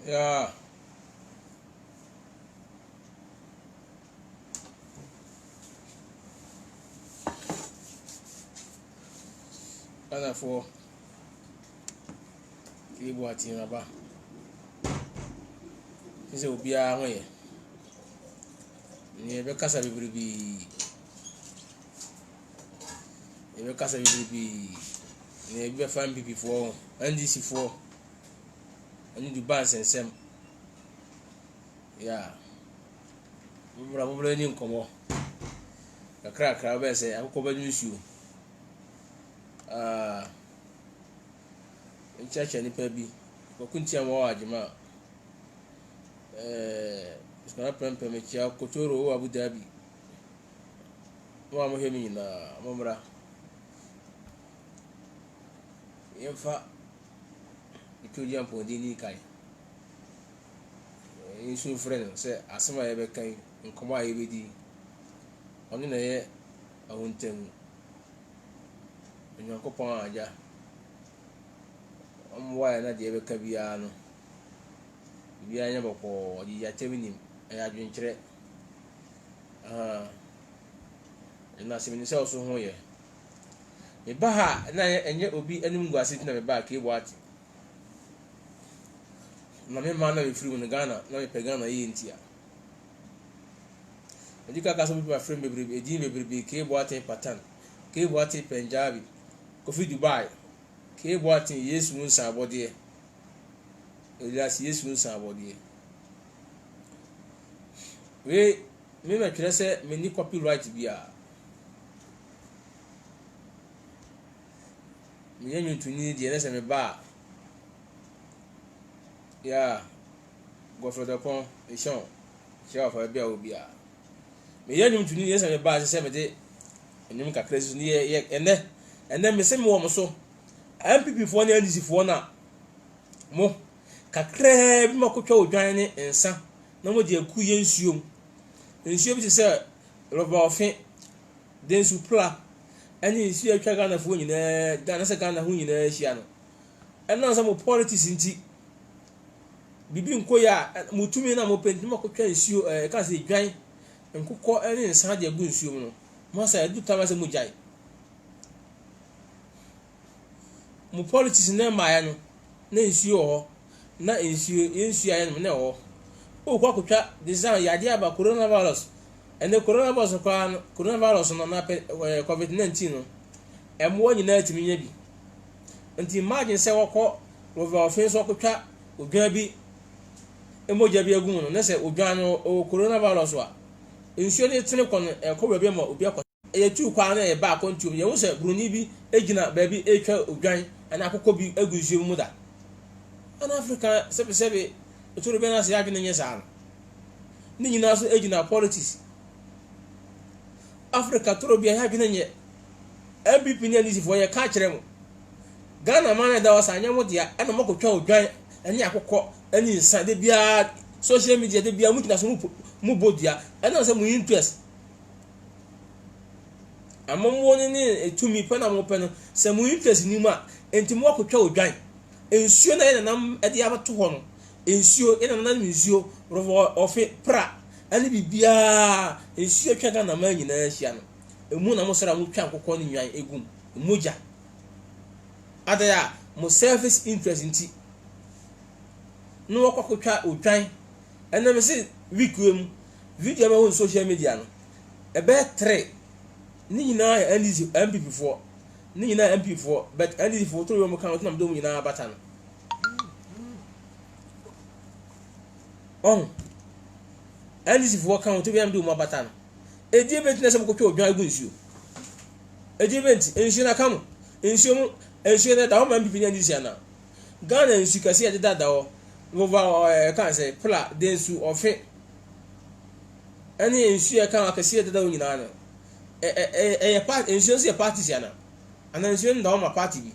Yeah. Ana for Ibu ati raba. Nse obi a ho ye. Ni ebe kasa bibiribi. Ebe kasa bibiribi. Ni ebe fan pipi for NDC for. Ani du ban sensem. Yeah. Bubra ni nkomo. Kakra be se akoko ba nsuo. Nchacha nipa bi. Kokuntia mo ajima. Skana pempe me chia kotoro o Abu Dhabi. Mo hemi na momra. Yemfa ikodi ampo di ni kai. Insu friend say asema ye be kan nkomo aye be di. Oni na ye ahontem. Onyankopon aja. Omwa na de be ka bia no. Bia nya boko odi ya teminim e adwenkyere. Na semini se oso ho ye. Me ba ha na enye obi anim guase na me ba ka ebo ati. Na me ma na me firi mu Ghana na me pe Ghana ye ntia. Edika ka so bi ba frame bebrebe edi bebrebe ka ebo ati pattern. Ka ebo ati Punjabi. Kofi Dubai. Ka ebo ati Yesu nsa abode. Elias Yesu nsa abode. We me twere se me ni copyright bia. Me nyu ntuni de na se me ba. Yeah. Go for the pon e shon. Share for bia obi a. Me nyu ntuni de se me ba se me de enyum kakra su ni ye ene me se me wo mo so. MPP fo na NDC fo na mo kakra bi makotwa odwan ne ensa na mo de aku ye nsuom bi te se roba ofe den supla ani nsuo atwa Ghana fo nyina Ghana se Ghana ho nyina ahia no ena so mo politics nti bibi nkoya mutumi na mo penti makotwa nsuo ka se dwan nkokọ ani ensa de agu nsuom no mo sa edu tama se mo jai mo politics na maaya no na nsuo ho na nsuo aye no na ho o kwa kotwa design yade aba coronavirus ene coronavirus no na COVID-19 no emwo nyina atimi nya bi nti imagine se wokọ over offense okotwa odwan bi emoja bi agu no na se odwan no o coronavirus wa nsuo ne tene kon ekọ bi ma obi akọ e tu kwa na e ba kontum ye wo se bruni bi egina ba bi etwa odwan ana akokọ bi agu nsuo mu da ana Africa sebe otoro be na se adwene nye saa ni nyina so egina politics Africa toro bi ha adwene nye MPP ni anisi fo ye ka kire mu Ghana man da wasa anya mu dia ana makotwa odwan ani akokọ ani nsa de bia social media de bia mu kina so mu bodia ana se mu interest amamwo ni etumi pe na mo pe no se mu interest ni mu a enti mo akotwa odwan ensuo na ye nam e de abato ho no ensuo ina na nsuo rovo ofe pra ani bibia ensuo atwa Ghana man nyina ahia no emu na mo sara mo twa nkokọ ni nwan egum moja adaya mo service interest nti no wakotwa odwan ena me se week wem video ma won social media no ebe 3 ni nyina NDC MPP4 ni nyina MP4 but NDC4 to yo mo kan na do nyina abata no NDC4 kan to be do mo abata no edi ebenti na se mo kotwa odwan agu nsuo edi ebenti ensuo na kam ensuo na da o ma MPP ni NDC ana Ghana nsuo kase ede dada o over kan say pla densu ofe ani nsuo kan akase ede dada o nyina no part ensuo se party siana ana ensuo nda o ma party bi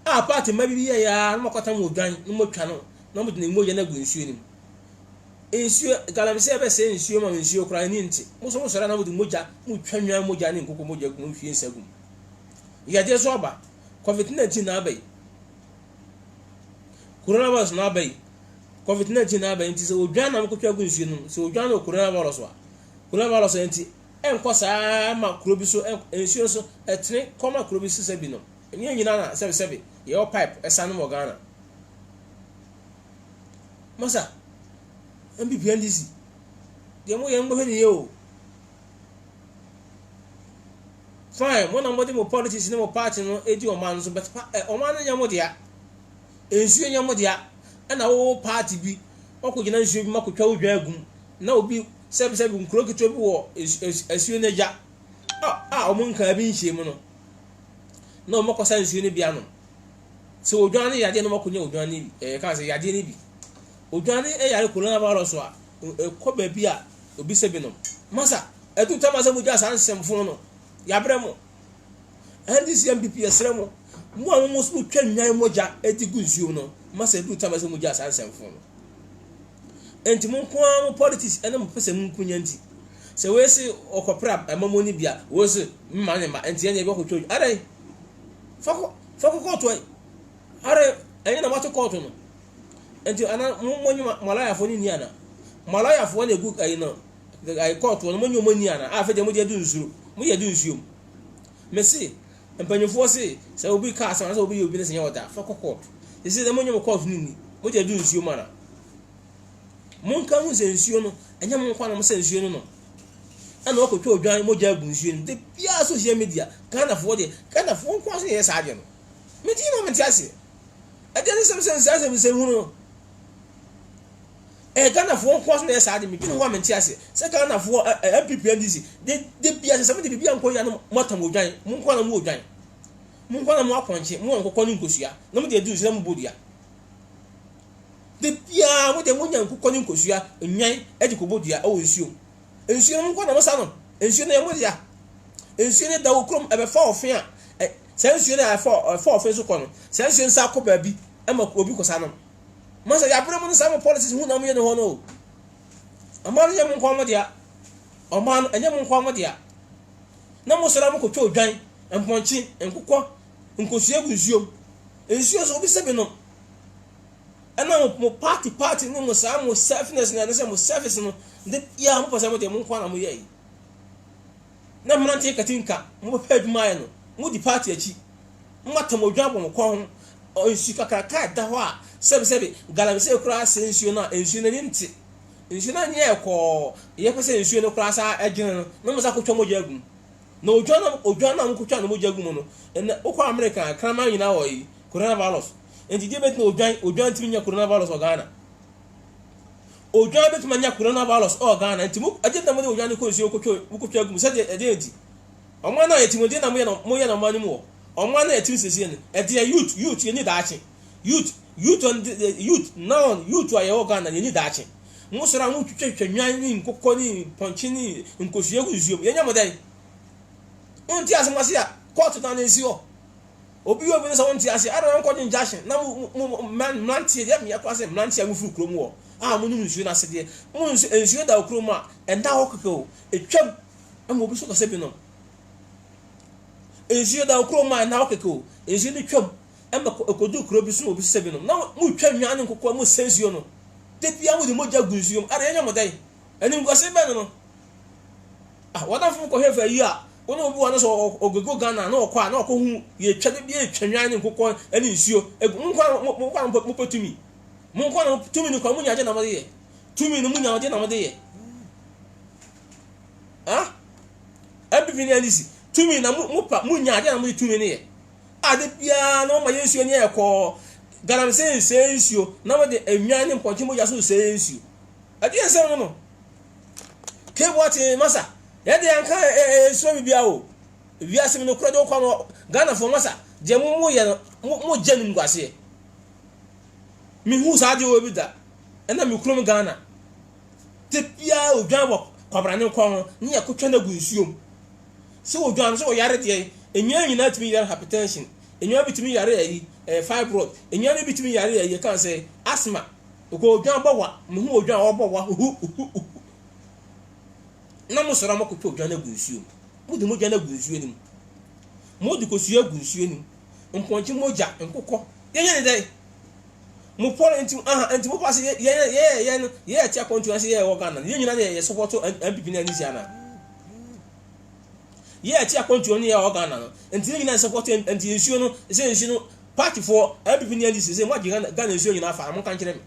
party ma bi ya no makota mo odwan no mo twa no no mo de mo ye na gu nsuo nim ensuo galam se be se ensuo ma ensuo kra ni nti mo so sora na mo de moja mo twa nwan moja ni nkoko moja ku mo hwie nsagum ya de so ba COVID-19 na abai coronavirus na abai covid-19 na abai nti se odwan na mkotwa gu nsuo no se odwan no coronavirus wa coronavirus nti enko saa ma kuro bi so nsuo so etene koma kuro bi sese bi no enye nyina na sebe ye o pipe esa no mo Ghana masa MPP NDC de mo ye ngbo ni ye o fine mo na mo de mo politics ni mo party no edi o man so but o man nya mo dia ensuo nya mo dia na wo party bi okugina nsuo bi makotwa odwa agum na obi sebe nkuro kitwa bi wo asuo na ja o mo nka bi nhye mu no na o makosa nsuo ne bia no so odwan ne yade no makonya odwan ne ka se yade ne bi odwan ne yare coronavirus a ko ba bi a obi sebe no masa etu tamasa mu ja san semfo no ya bremo NDC MPP esremo mo a mo so twa nwan moja edigu nsuo no masa etu tamasa mu ja san semfo no enti mo ko am politics ene mo pese mo kunya nti se we se okopra amamoni bia wo se mma ne ma enti enya be ko twa are fako koto ai are enya na mato koto no enti ana mo nyuma malaya fo ni ana malaya fo na egu ai no ai koto no mo nyuma ni ana afa de mo de du nsuru mo ye du nsuo mesi empanyefo se obi ka asa na obi obi ne se nya wota fako koto isi de mo nyuma koto ni mo de du nsuo mana monka mu nsuo no enya mo kwa na mo se nsuo no ana okotwa odwan mo ja gu nsuo no de bia social media Ghana fo kwa so ye sa ade no meti no meti ase ade ne sem hunu Ghana fo kwa so ye sa ade meti no wa meti ase se Ghana fo MPP NDC de bia se meti bia nko ya no motam odwan mo kwa na mo odwan mo kwa na mo aponche mo nkokọ ni nkosua na mo de du nsuo mo bodia de bia mo de mo nya nkokọ ni nkosua enwan e de ko bodia o nsuo mo kwa na mo sa no nsuo na ye mo dia nsuo ne da okrom ebe fa ofin a se nsuo na fa ofin so ko no se nsuo nsa ko ba bi e ma obi ko sa no mo se ya bere mo nsa mo politics hu na mo ye no ho no amaro ye mo kwa mo dia o man enye mo kwa mo dia na mo sora mo ko twa odwan emponchi enkokọ nkosua gu nsuo so obi sebe no ana mo party no mo sa mo selfness na se mo service no de ya mo pasa mo de mo kwa na mo ye na mranti katinka mo pe adwuma no mo di party achi mo atamodwa bo mo kwa ho o nsu kakaka da ho a sebe galam se kura se nsuo na nsuo na nti nsuo na nye ko ye pese nsuo no kura sa agene no mo sa ko twa mo jagum na odwa na mo ko twa no mo jagum no en okwa America krama nyina wo yi coronavirus enti je bet no odwan timi nya coronavirus o Ghana odwan bet manya coronavirus o Ghana enti mo agenda mo de odwan ko nsuo ko twa agum se de edi ọmọ náà yẹtí mo dé na mo yẹ na mo ani mo ọmọ náà yẹtí sisi yẹn ẹ di youth yẹn ni daakye youth now youth ayẹ wọ Ghana yẹn ni daakye mo sọrọ àwọn twitwa nwan ni nkokọ ni pọnkye ni nkosua gu nsuo yẹn nyẹ mo dẹ wọn ti ase mo ase a court na nsi hɔ obi ne sɛ wọn ti ase ara wọn kɔ injection na mo mmeranteɛ deɛ mmea kɔ ase mmeranteɛ a wofiri kurom wɔ a mo num nsuo na ase deɛ mo nsuo da kurom a ɛnda hɔ keke o etwam ɛma obi so kɔsɛ bi no nsuo da okroma na okeko nsuo ni twam ema ekodu kro bi so obi sebe no na mu twa nwan nkokọ mu sensuo no de bia mu de moja gunsuo ara yenya modai ani ngose be no wada fu ko hefa yi a wona obi wona so ogego Ghana na okọ a na okọ hu ye twa de bia twa nwan nkokọ ani nsuo mu kwa mu potumi mu kwa na tumi ni kwa mu nyaje na mode ye tumi ni mu nyaje na mode ye MPP ni NDC tumi na mu nyaade na mu tumi ne ye ade bia na ma yensuo ne ekọ garam se nsuo na mo de enwan ne mpọnche mo yaso se nsuo ade ensem no keboti masa ye de anka so bibia o bibia se no kro de kwa no Ghana fo masa je mu ye mo je nim gwase mi hu sa de o bi da na mi krom Ghana te bia o dwan bo kwabra ne kwa ho ne ye kotwa na gu nsuo so odwan so yare de enyan nyina timi yare hypertension enyan bitimi yare ayi fibroid enyan bitimi yare ayi kan say asthma ko odwan bowa mo hu odwan obowa na mo soro mako to odwan na gunsuo mo de mo odwan na gunsuo ni mo de ko suo gunsuo ni mponchi moja nkokọ yenye ne dai mo pɔl nti mo pass ye tia kontu ase ye Ghana ye nyina ye support MPP na nisi ana ye tia kontu ni ye Ghana no nti ye nyina support nti nsuo no se nsuo no party for MPP na nisi se mo agi Ghana nsuo nyina afa mo kan kire me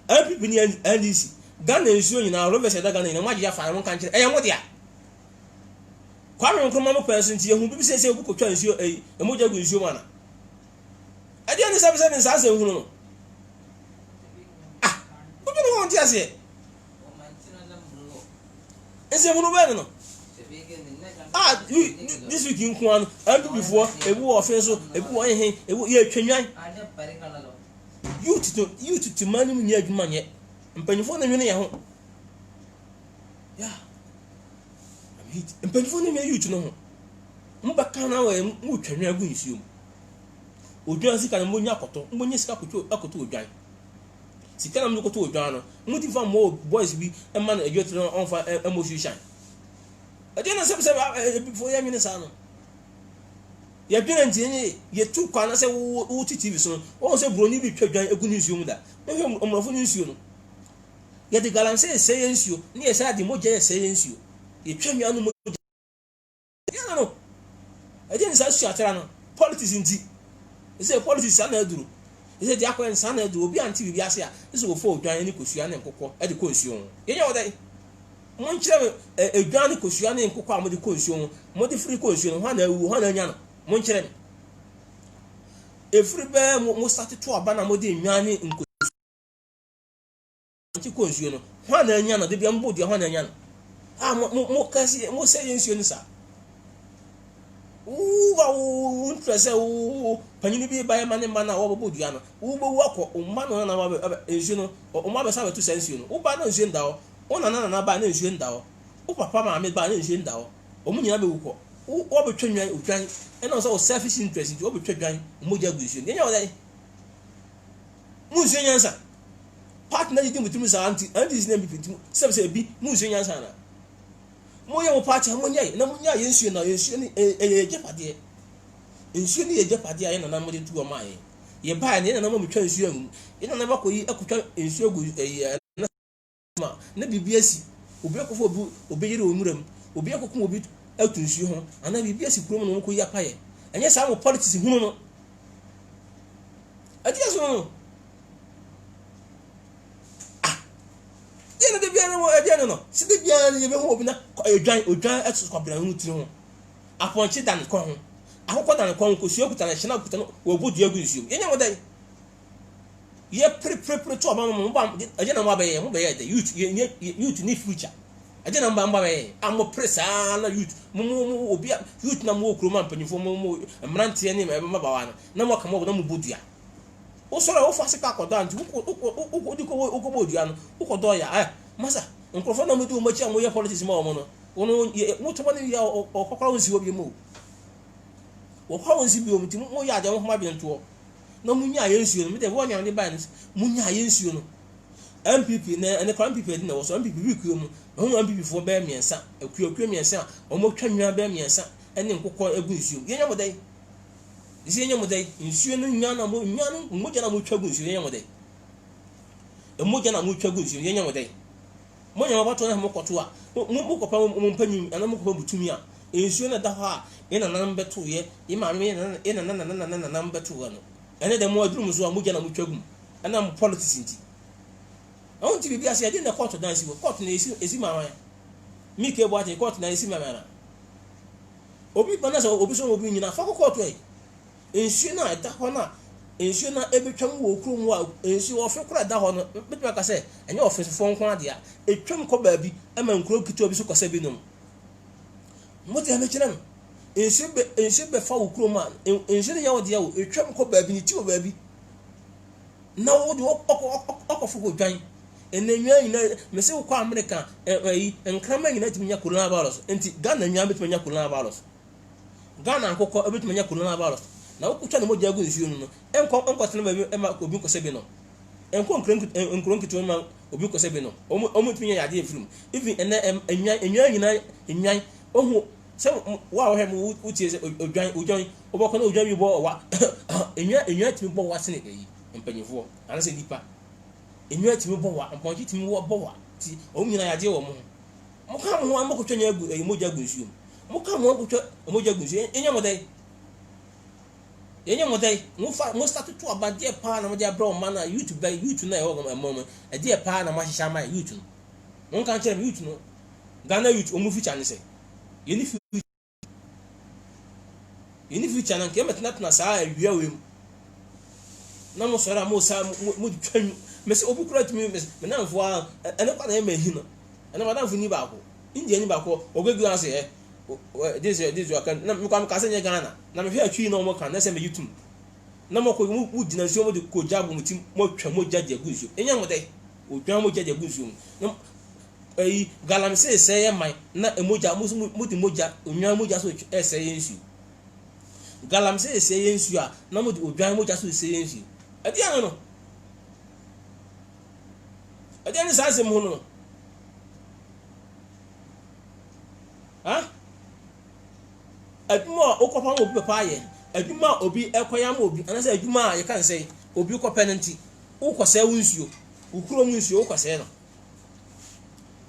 MPP na nisi Ghana nsuo nyina Robert Seda Ghana nyina mo agi afa mo kan kire e ye mo dia Kwame Nkrumah mo pɛnso nti ye hu bi se obu ko twa nsuo e mo jagu nsuo mana ade ani sabe nsa se hu no obi no won ti ase ese hu no be no this week nko an and before ebu ofin so ebu wo hen ebu ye twanwan youth to mani mu ni adwuma nye mpanyifo na nwene ye ho ya mpanyifo na youth no ho mbaka na we mu twanwan agu nsuo odwan sika na mo nya akoto mo nya sika akoto odwan sika na mo akoto odwan no mo ti fa mo boys bi e man ejo tro on fa emotion ade na sebe before ya nwene sa no ya bi na ntie ye tu kwa na se wo TV so o se broni bi twadwan agu ni nsuo mu da ehwe omrofo ni nsuo no ye de galanse se ye nsuo ni ye sa de mo je se ye nsuo ye twanwan no mo ya no ade ni sa su atara no politics nti ese politics ana aduru ese dia kwa nsa na aduru obi anti bibi ase a ese wo fo odwan ni kosua ne nkokɔ e de konsuo ye nya wodai mo nkyere edwan ni kosua ne nkokɔ a mo de konsuo mo de free konsuo no ha na awu ha na anya no mo nkyere me efiri be mo start to aba na mo de nwan ni nkosua nti konsuo no ha na anya no de bia mbo de ha na anya no mo kasi mo se yensuo ni sa interest panyin bi ba mane mana wo bodu ya no wo bo wako umma no na ma ensu no umma be sabe to sensu no wo ba na ensu nda wo na ba na ensu nda wo papa ma me ba na ensu nda wo mu nyina be wuko wo be twanwan odwan e na so selfish interest wo be twadwan mo ja gusu nya wo dai mu ensu nyansa partner yi mutum sa anti is name bi se bi mu ensu nyansa na mo ye wo party mo nya na mo nya yensu na yensu ni jepade ensu ni jepade aye na mo de tu o ma ye ba ne na mo twa ensu amu ye na ba ko yi akutwa ensu agu na ma na bibiasi obi akofo obi yire onuram obi akoko obi atu ensu ho ana bibiasi kurom no ko yi apaye enye sa mo politics hunu no ati aso no na de bia no ade no se de bia ye be ho obi na odwan eto ko bra hu tiri ho aponche dan ko ho akoko dan ko ho ko suo kuta na hye na kuta no wo bodu agu suo ye nya wodai ye pre to ba mo ba ade na mo abaye mo be ye de youth ni future ade na mba be am presa na youth mo obi youth na mo okro man panifo mo mrante ne ma ba wa na mo ka mo na mo bodu ya o soro o fa se ka kodo anti o di ko bodu ano o kodo ya masa nkrofo na mo di o machi am ye politics ma o mo no wono mo to bani ya o kokora won si obi mo wo kwa won si bi o mti mo ya de mo ma bi nto na mo nya ye nsuo no me de wo nya ne ba ni mo nya ye nsuo no MPP na ene kwa MPP na wo so MPP bi kuo mu ho MPP fo ba miensa akuo miensa o mo twa nwa ba miensa ene nkokɔ egu nsuo ye nya mo dai isi nya mo dai nsuo no nya na mo ja na mo twa gu nsuo ye nya mo dai mo ja na mo twa gu nsuo ye nya mo dai mo nya ba to na mo kɔto a mo kɔpa mo mpanyin ana mo kɔpa butumi a nsuo na da hɔ a ye na nan beto ye ye ma me ye na nan beto no ene de mo aduru mo so a mo ja na mo twa gu ana mo politics nti on ti bi ase ade na court dance wo court na esi ma wan mi ke bo ate court na esi ma ma na obi bana so obi so obi nyina fa court e nsuo na da hɔ na nsuo na ebetwam wo okrum wa nsuo ofe kora da hɔ no betwa ka se enye office fo nko ade a etwam kɔ ba bi ama nkuro kito obi so kɔsa bi nom mo te ame kyerem nsuo be fa wo okrum a nsuo ne yawo de yawo etwam kɔ ba bi ni ti wo ba bi na wo de okɔfo go dwan enenwa nyina mese wo kɔ America nkrama nyina timinya coronavirus enti Ghana nwa betiminya coronavirus Ghana nkokɔ betiminya coronavirus na ukutwa na moja agu nsuo no enko tena ba ema obi nkɔsɛ bi no enko nkronkitu ma obi nkɔsɛ bi no omo timinya yade efirim even enwa nyina enwan ohu sɛ wa wo he mo utie sɛ odwan obɔkɔ na odwan bi bɔ wa enwa timi bɔ wa sene eyi mpanyinfo ana se nipa enyu atimi bɔ wa mpɔnkye timi bɔ wa ti o nyina yade wɔ mo mo ka mo mo kotwa nya gu mogya gu nsuo mo ka mo kotwa mogya gu nsuo enya mo dai mo start to abade pa na mo dia bro man na YouTube na e wo mo e dia pa na mo hyehyɛ ma YouTube mo kan kyerɛ YouTube no Ghana youth o mu feature ne se ye ni future na nke metna saa awia wem na mo sora mo sa mo twan me se obi kura tumi me na mfo a ene kwa na e mahi no ene madam fo ni ba ko india ni ba ko ogegu na se this kan na me kwa me kase nye Ghana na me hwe atwi na mo kan na se me YouTube na mo ko mu gina nsuo mo de ko jabo mo tim mo twa mo jaje gu nsuo enya mo dai o twa mo jaje gu nsuo no galamse se ye man na emoja mo di moja onwa moja so ese ye nsuo galamse se ye nsuo a na mo di odwan moja so se ye nsuo ade an no ade an sa se mo no ha aduma okopa mo bi pa ye aduma obi ekoya mo obi anase aduma ye kan say obi ko penalty ukose nsuo ukuro mu nsuo ukose no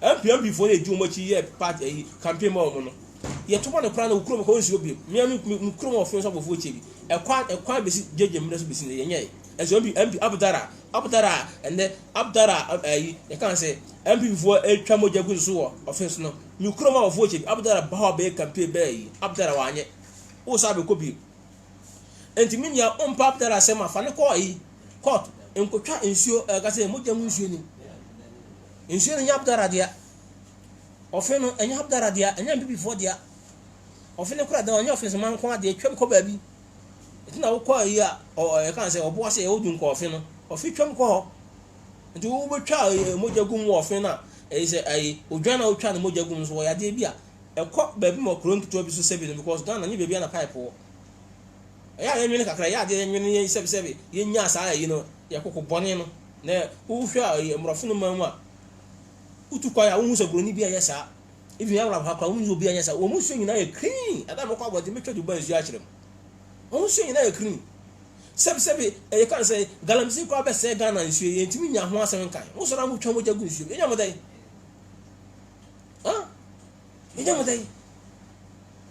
MPM before they do much year part a campaign more no ye to one crown ukuro ko nsuo bi me ukuro mo ofin so bofo chebi e kwa be si jeje mna so be si ye nye ezo MP Abdara and then Abdara you can say MP before e twa moja gu so ofin so no me ukuro mo bofo chebi Abdara ba ho be campaign be Abdara wa anye o sa be ko bi enti minya on pa Abdara se ma fa ne ko yi court enkotwa nsuo ka se moja mu nsuo ni nsuo nya Abdara dia ofin no enya Abdara dia enya MP before dia ofin kura da nya ofin man ko ade twem ko ba bi itina wo ko yi a e kan se obo ase e odun ko ofin no ofin twem ko ho nti wo betwa moja gum wo ofin na e se ai odwan na wo twa na moja gum so ya de bi a e ko ba bi mo kron to bi so sebi no because Ghana nya be na pipe wo ya nwene kakra ya de nwene ye sebi ye nya sa yi no ye kokko bone no na wo hwa emrofo no mamu a utu kwa ya wo so groni bi ya sa if you have a problem you be anyasa wo muso nyina ye clean ada mo kwa body metwa du ban zu a kyerem wo muso nyina ye clean sebi e kan say galamsi kwa be say Ghana nsu ye ntimi nya ho asem kan wo so na mo twa mo jagu nsu enya mo dai ah enya mo dai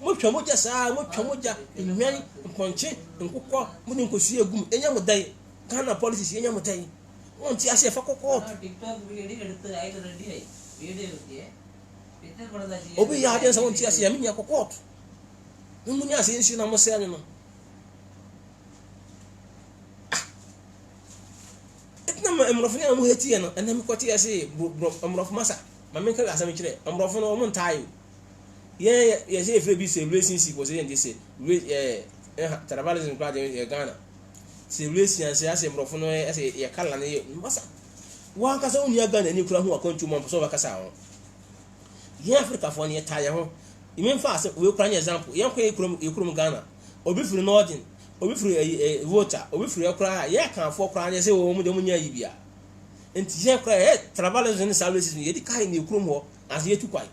mo twa mo jasa mo twa mo ja enwan mponche nkokọ mo ni nkosu egum enya mo dai Ghana politics enya mo dai won ti ase fa kokọ TikTok video eduttu ai ready video eduttu obi ya ade sawon ti ase ya minya kokot munya ase nsu na mo se no etna ma emrofo na mo heti ya no ena mi kwoti ase emrofo masa ma men ka asa mi kire emrofo no mo ntayo ye se efre bi se relationship ko se yende se trabalers in Ghana se relationship ase emrofo no ase ye kala na ye masa wa ka sa oni Ghana ni kura ho akontu mo so ba kasa ho ye Africa for ne taye ho imen fa ase we kura example ye ko ekurum Ghana obi firi northern obi firi voter obi firi kura ye kan fo kura ne se wo mu de mu nya yi bia enti ye kura travelers in services ye di kai ne ekurum ho ase ye tu kwai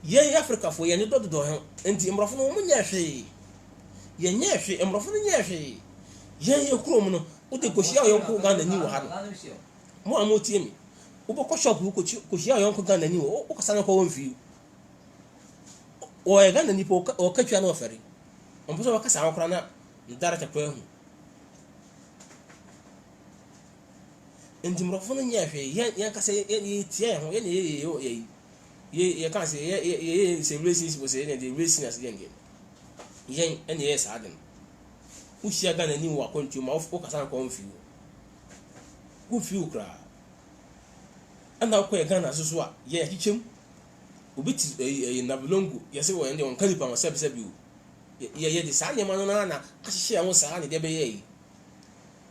ye Africa for ye ne dodo ho enti emrofo no mu nya hwe ye nya hwe emrofo no nya hwe ye ekurum no o de koshia yo ko Ghana ni wo ha mo amotie mi ubo ko shop ko hia yon ko Ghana ni o ka sana ko won fi o e Ghana ni po o ka twa na ofere on bo so ka sa akora na ndara ta ko hu endimrofo no nya hwe ye ka se ye tie ho ye ka se ye se relationship se ye de relationship ye nge ye ene ye sa adem u hia Ghana ni wo akontu ma o ka sana ko won fi wo fi ukra ana ko Ghana so a ye hichem obiti na belongo ye se wo ende on kalipa ma sebi ye de sa nyama no na ahihye awon sa ne de be ye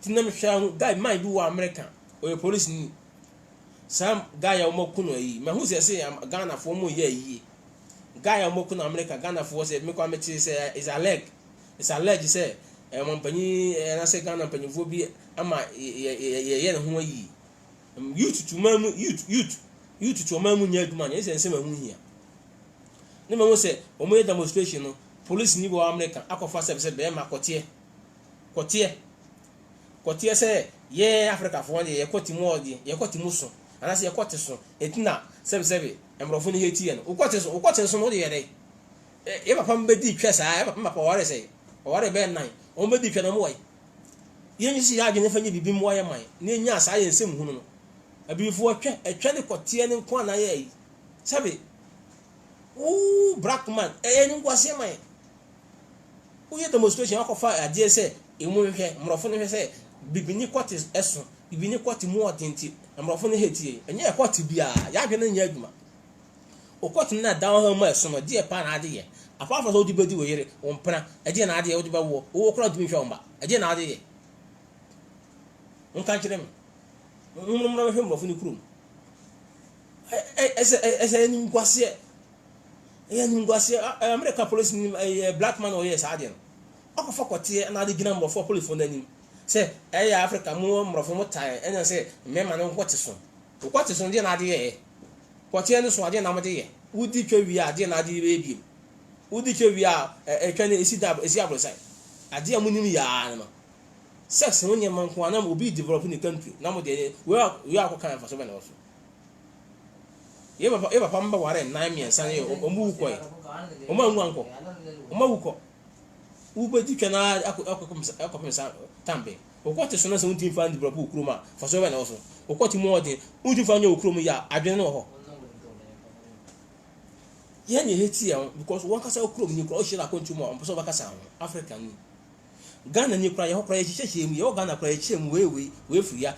tinam hwa guy man bi wo America o police ni sam guy ya mo kuno yi ma hu se Ghana fo mo ye yi guy ya mo kuno America Ghana fo se me kwa meti se is a leg say mo pani na se Ghana pani fo bi ama ye ne ho yi youth to mamu nya aduma nya sense ma hu hia ne ma wo se o mo demonstration no police ni bo America akofa se be ma kotie kotie se ye Africa fo ye koti mu odi ye koti muso anase ye koti so etina sebe emrofo ni heti ye no ukote so no de ye dey ye papa mbedi twa saa ye papa ware say ware be nan o mbedi twa no mo wai ye nyisi ya agene fanye bibi mo ye man na nya saa ye nsem hunu no abifo atwa ne kotie ne nko na ye yi sebe black man ni ngwase man uye demonstration akofa ade se emu hwe mrofo ne hwe se bibini kwati eso bibini kwati mu odenti mrofo ne hetie enye kwati bia ya hwe na nya adwuma o kwati na down ha ma eso no de pa na ade ye apart from so di bedi we yere o mpra ade na ade ye o di ba wo o kra dumi hwe omba ade na ade ye nka kire me mrofo hwe mrofo ne kurum ese ni ngwase America police ni black man or yes adian akofa kote na ade gina mrofo police fo nanim se Africa mu mrofo mo tai enya se mema no kwate so de na ade ye kote ne so ade na mo de ye udi twa wi ade na ade be bi udi twa wi twa ne esi abrosai ade amunim ya no sex no nyema nko ana mo bi develop in the country na mo de we akokan fa so be na so ye papa mba ware 9 miensa ne omu uko e omu anko omu uko ube dikwa na akokomsa tambe okote so na se untin fan develop ukroma fa so be na so okote mu odin untin fan nya ukrom ya adwene no ho ye nye heti ya because one kasa ukrom ni kro shira kontumo on so bakasa ho African ni Ghana ni kra ye ho kra ye chichechemu ye Ghana kra ye chemu we furi ya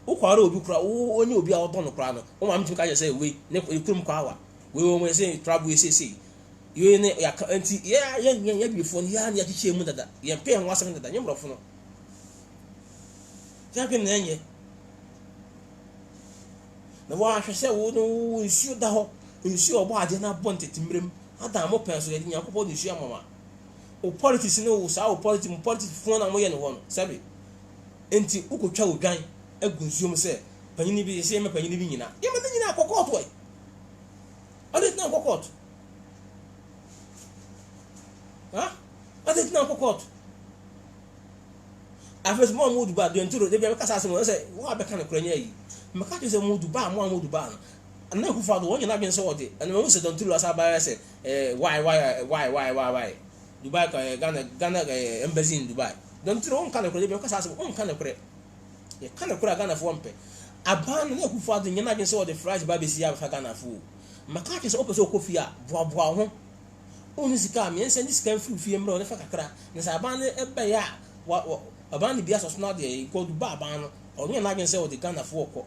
ukwara obi kra onye obi a odon no kra no o ma mtim ka je say we ne kurum kwa awa we o mo say trouble say ye ne ya anti ye before ya ne chichemu dada ye pe en wasan dada nye mrofo no ya pe ne nye na wa hwese wo no nsu da ho nsu obo ade na bon tetimrem adam mo pen so ye nya kopo nsu amama o politics no sa o politics fun na mo ye no ho no sabe enti ukotwa odwan agunsuom se panyini bi se me panyini bi nyina ye me nyina akokot we ade na akokot ade na akokot afes mo mu duba do enturo de bi kasa se mo se wo abeka na kuranya yi me ka se mo duba mo duba no na ku fa do wo nyina bi se wo de and me se don turo asa ba se why Dubai Ghana embassy in Dubai. Don't you own kind of credit because I own kind of credit. You can't credit Ghana for one pay. A ban who father you're not saw the fries baby see for Ghana food. Macaque is open so coffee, bois. Only the car, and send this can food for him on the Fakakra. There's a ban a what a band the bias not there, go to Baban or you're not going to sell the Ghana for.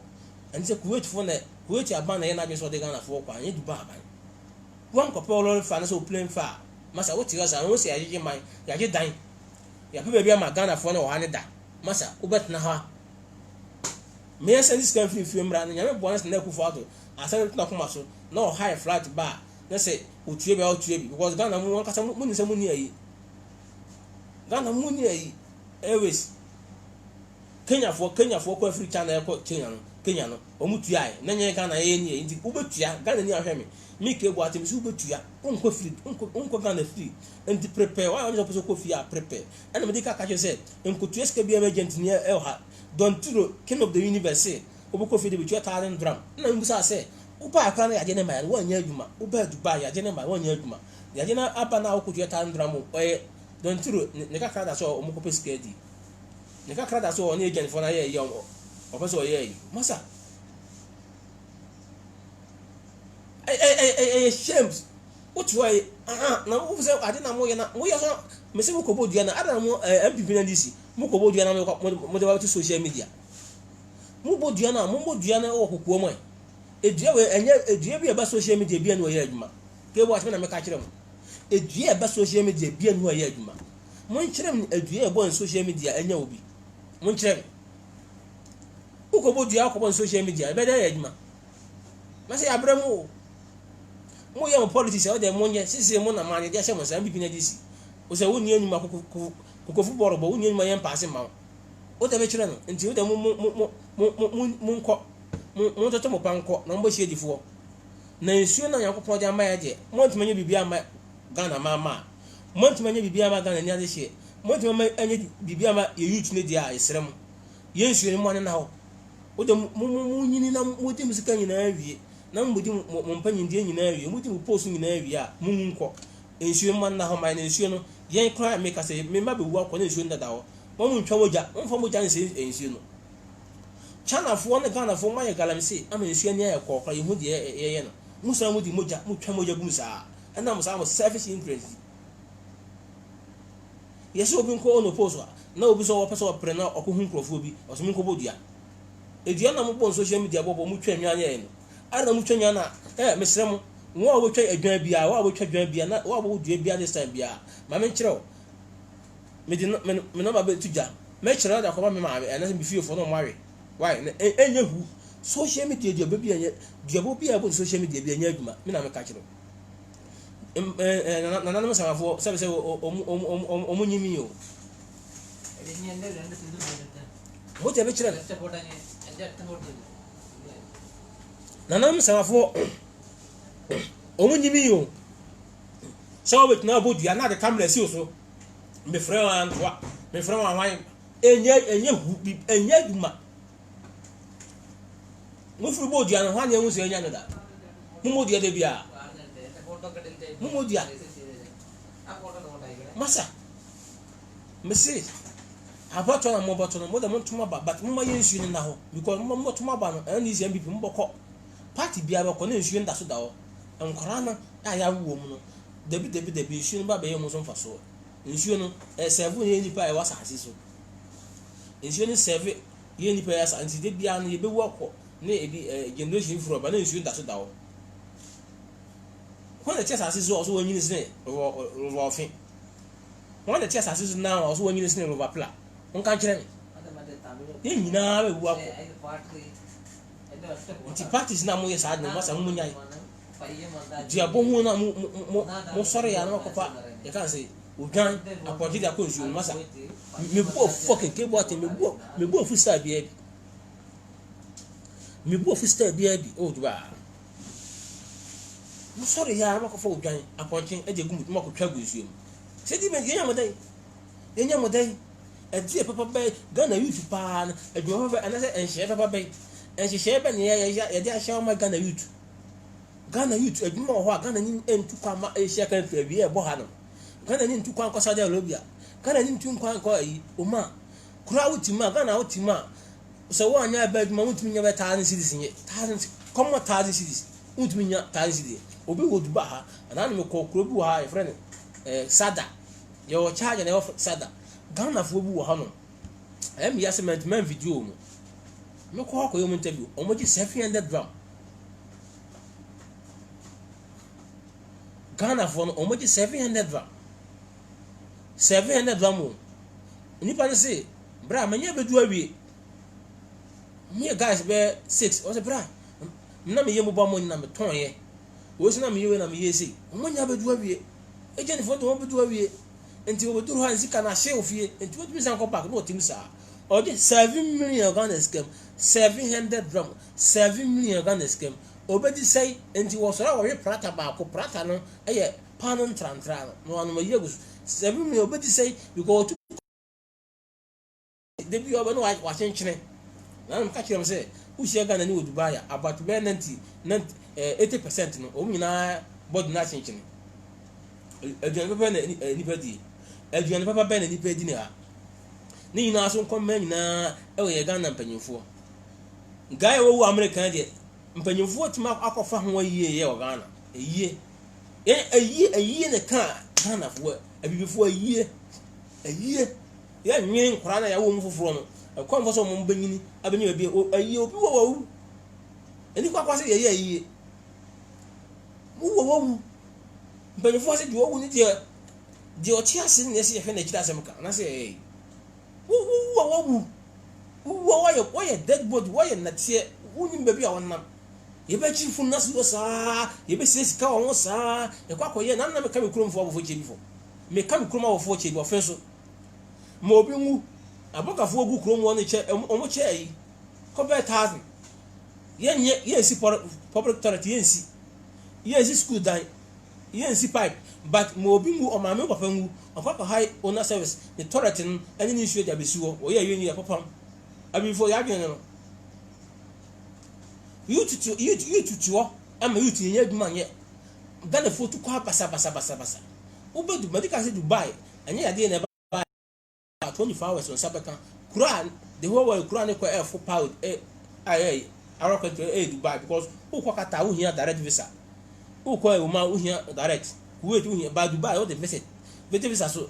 And so wait for the wait a ban and I saw the Ghana for and you do Baban. One couple of fans so plain far. Masa wo tiga sa wo se aje man ya je dan ya pe bia ma Ghana fo na wo hane da masa wo bet na ha me yesa this can free mra na nyame bonus na ku fo ato asa na kuma so na high flat bar na say otue bi because Ghana mu won kasa mu ni se mu ni ayi Ghana mu ni ayi always Kenya fo ko free channel ko Kenya no o mu tuya na nye Ghana ye ni enti wo betua Ghana ni ahwe me make ebo atem so betua onko free onko Ghana free and prepare why you supposed to coffee prepare and me dey ka catch say enko tu eske bi emergent ni e ha don turo king of the universe obo coffee dey betua 1000 dram na mbusa say uba akra na yaje ne ma wo anya adwuma uba Dubai yaje ne ma wo anya adwuma yaje na aba na wo 1000 dram don turo ne ka kra da so omo kope skedi ne ka kra da so oni agent for na ye o person ye masa shames what why na wo say ade na mo ye so me se mo ko bodua na ada mo MPP na DC mo ko bodua na mo de ba to social media mo bodua na o kokuo mo edua we enye edua bi e ba social media bi na o ye adwuma ke bo atme na me ka kire mo edua e ba social media bi na o ye adwuma mo nkire mo edua e bo social media enya obi mo nkire mo ko bodua ko bo social media e be da ye adwuma ma se abramo mo ye mo politics e o de mo nye sisi mo na manye dia she mo sa MPP na DC o se woni anyuma ko football bo woni anyuma ye pass ma o de be kire no nti o de mo toto mo panko na mbo hie difo na nsuo na yakopon de ama ya de mo ntimanye bibia ama Ghana mama mo ntimanye bibia ama Ghana ni ade hie mo ntimanye anye bibia ama ye youth ne dia esrem ye nsuo ni mo ne na ho wo de mo nyini na mo di musika nyina awie na mo di mo mpanyin die nyina awie mo di mo post nyina awie a mo nko nsuo mo na ho man nsuo no yen kra make us me ma be wu akọ na nsuo ndada ho mo mo ntwa moja mo fa moja nse nsuo no China fo ne Ghana fo ma ye galamse ama nsuo ni ayekọ kra ye hu de ye no mo sa mo di moja mo twa moja gum sa ana mo sa mo selfish interest yeso obi nko ono post na obi so wo pese pre na okohu nkrofo bi oso mi nko bodua edua na mo bon social media bobo mo twa nwa anya no ara mo twa nwa na mesre mo wo a wo twa adwan bia wo a wo twa adwan bia na wo a wo dua bia this time bia ma me nkyerɛ me di me na ba be tuja me kyerɛ da ko ba me ma na se bi fie fo no mo awe why enye hu social media dua bia anya dua bo bia bo social media bia anya adwuma me na me ka kyerɛ na mo samafo sabe se o nyimi yo mo te be kyerɛ na mo samafo o nyimi yo so we na bo dua na de camera si so me frɛ wan toa me frɛ wan wan enye hu bi enye adwuma mo furu bo dua no ha ne hu se enya no da mo dua de bia mo dia masa message about na mo botto no mo da mo tuma ba but mo ma yensu ni na ho because mo tuma ba no and is MVP mo bokọ party bia bokọ na ensu nda so da ho enkora no ya wo mu no debi ensu no ba be yemo so mfa so ensu no serve ni nipa e wasa ase so ensu ni serve ye nipa ya sa anti de bia no ye be wọkọ na ebi generation fro ba na ensu nda so da ho when the chess assist also when you listen over fin when the chess assist now also when you listen over pla on kan kire me ye nyina we wu akọ nti parties na mo ye sa na masa mo nyai dia bo hu na mo sore ya na kopa ye kan say odwan apọji da ko nsuo masa me bo fucking ke bo ate me bo fu star bia bi o duba mo sorry ya ma ko fo dwan aponchen eje gum mo ko twa gusuo se di me yenya mo dai e papa bay Ghana youth pa na e do papa ana se enhye papa bay enhye be ne ya de ahya ma Ghana youth edwuma ho a Ghana ni entu kwa ma ehya kan fa bi e bo ha no Ghana ni entu kwa nko Saudi Arabia Ghana ni entu kwa nko yi o ma kura wutima Ghana wutima so wo anya ba edwuma wutimi nya be 1000 cities nye 1000 come 1000 cities wutimi nya 1000 cities obi wo duba ha ana me ko kuro bi wo ha e friend sada ye wo charge na wo sada Ghana fo bi wo ha no mi yasement man video mu me ko ko yo mu interview o mo ji 700 gram Ghana fo no o mo ji 700 gram o ni pa se bra manya bedu awie me guys be 6 o se bra na me ye mo ba mo na me ton ye wo se na me yewe na me yesi mo nya bedu awie eje ni foto mo bedu awie enti wo bedu ha nsika na hye ofie enti wo tumi san ko park no otim sa o de 7 million Ghana scam 700 gram 7 million Ghana scam obedi say enti wo so ra wo prata ba ko prata no eye panon trantra no anu ma yegus 7 million obedi say because de bi oba no wa chenchene na no ka kire say who share Ghana ni Dubai about 90 80% no o nyina body na chenchene aduan papa na nipa di aduan papa ba na nipa di ne ha ni nyina so nkomma nyina e we Ghana mpanyimfo guy wo America de mpanyimfo tima akofa ho ayiye ye o Ghana ayiye ne ka Ghana fo abibifo ayiye ya nwen nkora na ya wo mfoforo no akwan fo so mo mbanyini abenye bi ayiye obi wo eni kwa kwase ye ayiye wo mpanyimfo se di wo ni de o tia sin ne se ye fe na kira asem ka na se wo ye dead body wo ye natie woni mbabi a wonnam ye ba chifu na so sa ye be sika won sa e kwa koye na me ka me kurom fo abofo chebi fo me ka me kurom abofo chebi ofenso mo obi nwu abokafo ogu kurom won che omo che yi ko be 1000 ye si public toilet ye si school dan ye si pipe but mo obi nwu o ma me papa nwu akwa high owner service the toilet any issue dia besi wo ye ye ni papa abifo ya adwene no youth to ama youth yen adwuma nye Ghana fo to kwa basa ubedu medical say Dubai anya yade na ba 24 hours on sabeka Quran the whole world Quran ko air for pound aroko to Dubai because who kwa kata who here direct visa who kwa who here direct wait who here by Dubai all the visit visa so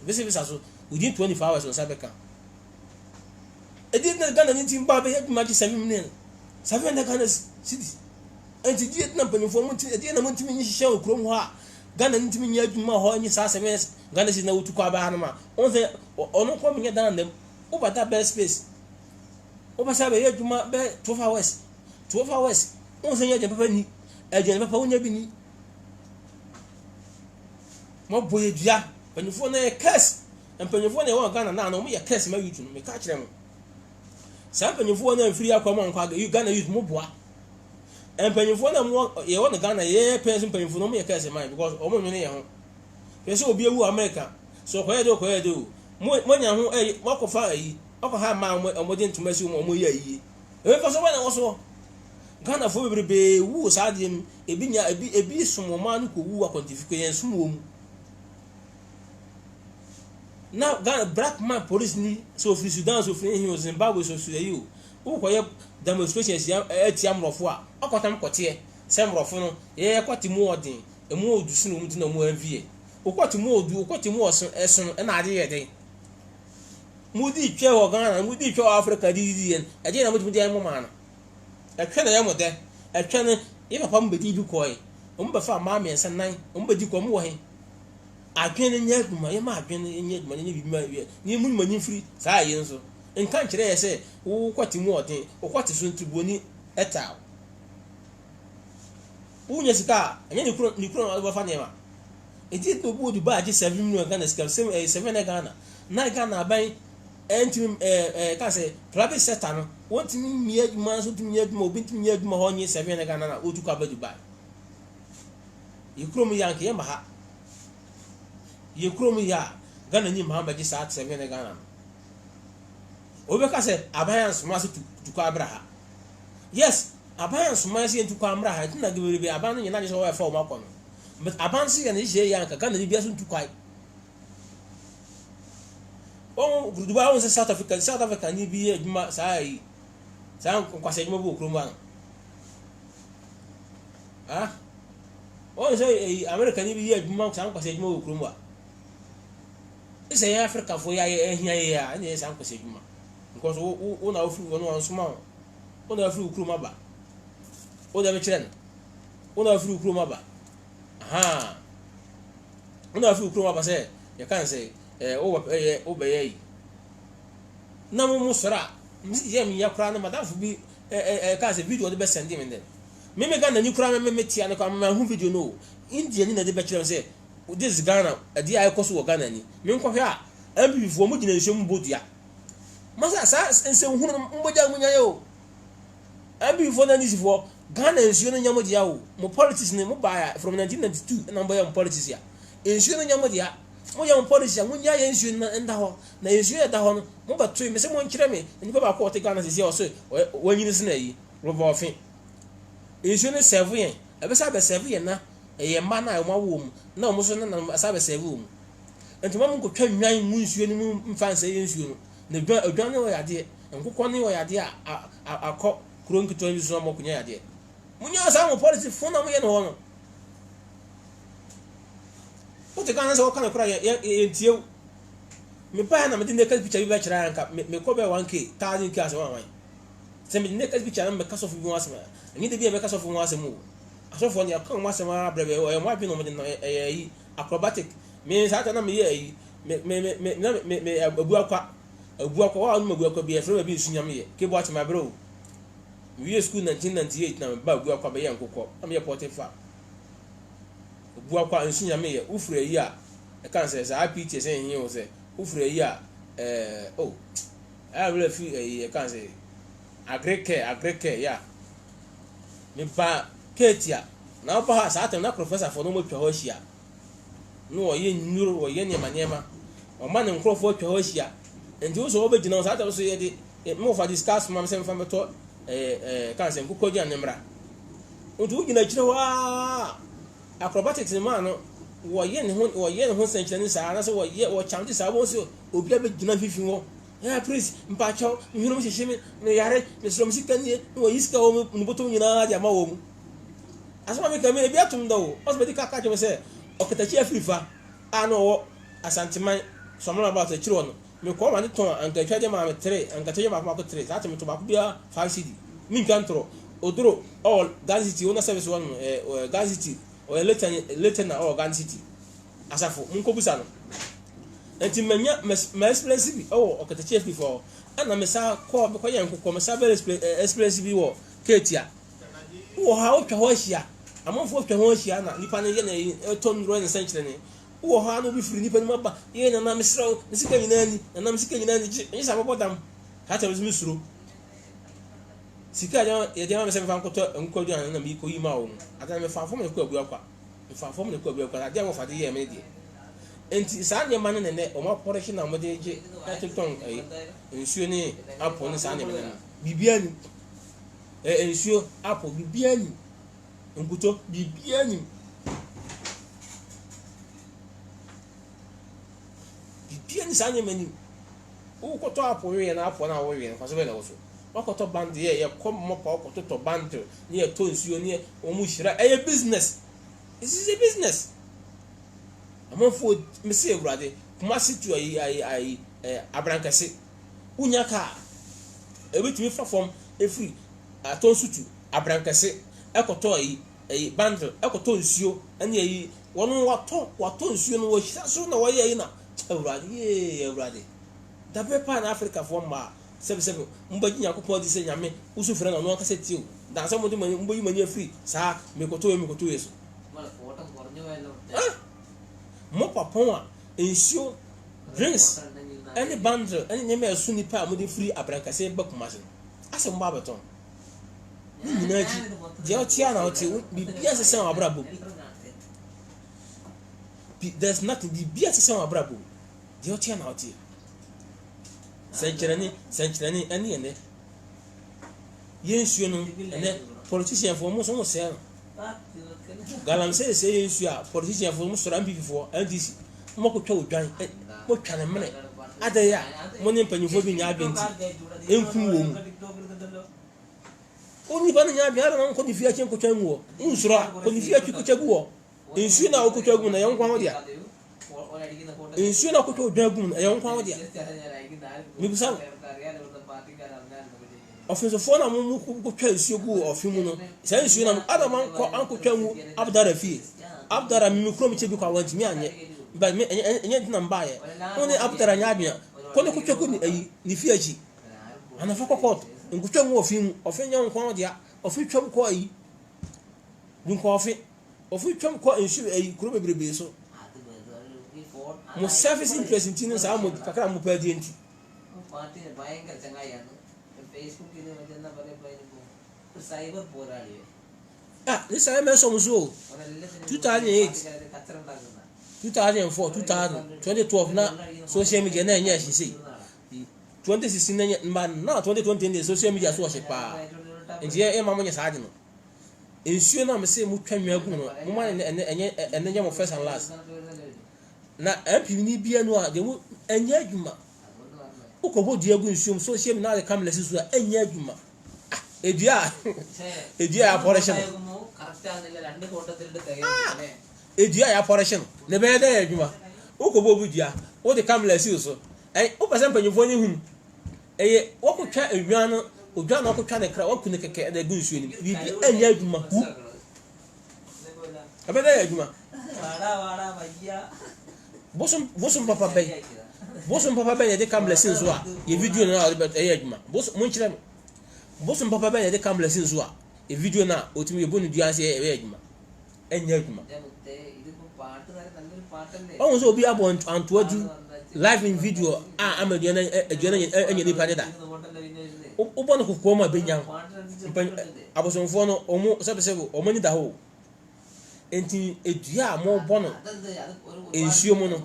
within 24 hours on sabeka e did na Ghana ni timba be adwuma 7 million 700 Ghana cities enti die na panifo mo ti die na mo ntimi nyi hihye okrom ho a Ghana ntimi nyi adwuma ho nyi saa 7 Ghana si na wotu kwa ba na ma on se ono ko menye dan dem o bata best space o ba sabe adwuma be 12 hours on se nya papa ni eje papa wonya bi ni mo boye dua panifo na curse panifo na wo Ghana na mo ye curse ma yutu no me ka kire mo saa panifo na mfiri akwa mo nkwa Ghana youth mo boa empanyifo na mo ye won Ghana ye person empanyifo no mo ye kase man because omo nwene ye ho pese obi ewu America so ko ye do mo nya ho wakofa ha ma omo de ntuma si omo ye yi e fa so na wo so Ghana fo bebrebe wu sa de ebi sumo ma no ko wu akwantifiko ye sumo mu na Ghana black man police ni so free Sudan so free in Zimbabwe so free you who ko ye demonstrations ya etiam rofo a akotam kote sem rofo no ye kwati mu odin emu odusu no mti na mu anvie okwati mu odu okwati mu eson na ade ye den mudi twe ho Ghana mudi twe Africa di en ade na mudi di mo ma na etwe na ye mo de etwe ne ye papa mbedi bi koy o mba fa ma me nsan mbedi ko mo wo he adwene nya kuma ye ma adwene nya kuma nya bi ma ni mu mani free saa ye nso nkan kire ye se wo kwati mu odin wo kwati so ntiboni eta wo nya sika anya ni kuro ba fa ne ma edi to bu Dubai 7 million Ghana sika 7 Ghana na Ghana ban entim ka se private sector no wonti mi adwuma so timi adwuma obinti mi adwuma ho nye 7 Ghana na otu ka ba Dubai ikrom yanke ye ma ha ye krom ya Ghana ni ma ba ji sa 7 Ghana obeka se abayans ma se tu kwa abraha yes abayans ma se tu kwa abraha tina gebere aban no nyina je so wa fa o makono but aban se ya na je ya nka Ghana ni bia so tu kwa o Dubai on se South Africa ni bi adwuma saa yi saa kwase adwuma bu okrom ba o se America ni bi adwuma saa kwase adwuma bu okrom ba ise ya Africa fo ya ehia ya na saa kwase adwuma because o na ofri wonu ansuma o na ofri okrom aba o da be kire o na ofri okrom aba o na ofri okrom aba se ya kan se o be yi na mo musra ye mi ya kra na madam fu bi ka se video de be send me den me Ghana ni kra me tia na kwa me hu video no India ni na de be kire se this Ghana adi ay koso wo Ghana ni me nkwa hwe a ambi fu mo gina nhyem bodua masa sa ense hu no mboja munya yo ambi fu na ni sifo Ghana nsuo no nyamo dia wo mo politics ni mo ba from 1992 na mboya mo politics ya nsuo no nyamo dia mo ya mo policy ya munya ya nsuo na nda ho na nsuo ya da ho no mo ba to me se mo nkire me ni ba ko te Ghana sisi o so wanyini se na yi robo ofin nsuo no serve yen e be sa be serve yen na e ma na e ma wo mu na mo so na sa be serve wo mu enti mo ko twa nwan mu nsuo ni mu mfa nsa yen nsuo no na odwan no ya de nkokɔ ne ya de akɔ kuro nkito bi so mo kunya ya de munya sa mo policy fun na mo ye no ho no o te kana so kana kura ye tie me pa na me de next picture bi ba kira anka me ko be 1k 1000k ase wan se me next picture na me ka so fu bi wan ase ma ni de bi me ka so fu wan ase mu aso fo ni aka wan ase ma brebe o mo abi no mo de yi acrobatic me sa ta na me yi me abu akwa wa no abu akwa bi e fere bi nsunyam ye ke bo ati ma bro we school 1998 na ba abu akwa be ye nkokɔ am ye Potifa abu akwa nsunyam ye ufure yi a e kan se sa APT se yin o se ufure yi a I will feel e kan se agreke ya me ba ketia na opa ha sa atem na professor for no mo twa ho hia no o ye nyuro o ye niema o ma ne nkrofo twa ho hia enti wo so obegina o sa atem so ye de mo fa discuss mam se mfa meto kan se nkukọ gyan nemra ntu ugina kire wa acrobatics man no wo ye ne ho senchire ni saa na se wo chante saa wo se obi abegina fifi wo please mpacho nhiro mo hihye me yare me sro mo sika nie wo yiska wo no boto nyina dia ma wo mu asoma me kame ebi atum da wo osbedi kaka je se okatachi afrifa ano wo asanteman somno about a chiro no me ko ma ne ton anka twade ma me 3 anka twade ma ko 3 that me to ba ko bia 5 cd min kantro oduro all gazeti ona service one gazeti o later na all gazeti asafo mun ko busa no enti manya ma express bi okatachi afrifa ana me sa ko be ko yan ko me sa be express bi wo ketia wo ha o twa ho ahia amonfo twa ho ahia na nipa ne ye na ton ro ne senchire ne wo ha no bi firi nipa ne maba ye na na mesro ne sika nyina ni na na sika nyina ni nyi sa bobodam ka ta bi misro sika ye de ma me se fa nkoto nkodi an na mi ko yi ma wo ata me fa fo me ko abu akwa me fa fo me ko abu akwa ade mo fa de ye me de enti sa ne ma ne ne o ma portion na mo de je ka ton nsuo ni apo ni sa ne me na bibia ni nsuo apo bibia ni nkuto bibia ni bibia ni sa ne mani o ko to apo we na apo na wo we na so be na wo so wakoto band ye kom mo pa wakoto to band ni e to nsuo ni o mu hira business. This is a business. Amonfo me se ewurade kuma situ ai abrankase unya ka ebetumi fa form efri aton sutu abrankase ekoto bundle ekoto nsuo ene yi wono wato nsuo no wo hira so na wo ye na ewurade da pepa na Africa for ma sebe mbaji yakopɔ di se nyame usu frɛ na no aka seti o da sa mo di mbaji mani free sa mekoto yeso mala foto kornyo welo mo papon a ensio drinks any bundle any nyame asu ni pa mo di free abrankase bakumase ase mo abeton ni nyinaji je o tia na o ti bibia se san abrabo there's nothing bibia se san abrabo je o tia na o ti senchirani ani ene yensuo no ene politician for mo so mo se galamse se yensuo a politician for mo so ran bifo ndc mo ko twa odwan mo twa ne mene adaya mo ne mpanyifo bi nya abenti enku wo mu oni ba nya abia na ko di fia chen ko twa mu wo nsuro ko di fia twa ko twa gu wo ensuo na ko twa gu na yon kwa ho dia ensuo na ko twa odwan gu na yon kwa ho dia mibusa office for na mu ko twa nsuo gu ofimu no sai nsuo na adam anko twa mu abdara fi abdara mi kro mi chebi kwa wanti mi anye ba me enye dina mbaye oni abdara nya bia ko ne ko twa gu ni fi aji ana fa kokot nko twa mu ofimu ofenya nko dia ofi twa ko ayi dun ko ofi twa ko nsuo ayi kro bebrebe so mo service interest in sa mo kakra mo pa di enti party ഭയങ്കര ചങ്ങായിയാണ് ഫേസ്ബുക്കിൽ വരുന്ന പോലെ സൈബർ പോരാളിയെ this time I saw so 2008 2004 2012 na social media na nya shi sei 2016 na na 2020 na social media so she pa nje e ma mo nya saade no ensuo na me se mo twanwa gu no mo ma enye mo first and last na mpini bia no a de mo enye adwuma ukobo di egu nsuom so hiem na de kamela sisu a enya adwuma edia operation correct anile രണ്ട് ഫോട്ടോത്തിലിട്ട് തകയല്ലേ edia operation ne be da adwuma ukobo bu dia wo de kamela sisu o pese mpanyifo ni hum wo ko twa adwan no odwan no ko twa ne kra wo kune keke da egu nsuo ni bibi enya adwuma hu abeda adwuma വാടാ വയ്യ bosom papa ben de kamela sinzo a ye video na adwuma mon kire bosom papa ben de kamela sinzo a ye video na otimi ye bonu duan se ye adwuma enya adwuma ഇതിപ്പോ പാട്ടുകാരെ നല്ലൊരു പാട്ടല്ലേ o so obi abo antoadu live in video amadu na enya ni pade da o bono ko ko ma benyan abosonfo no omo sebe omo ni da ho enti edua mo bono ensuo mo no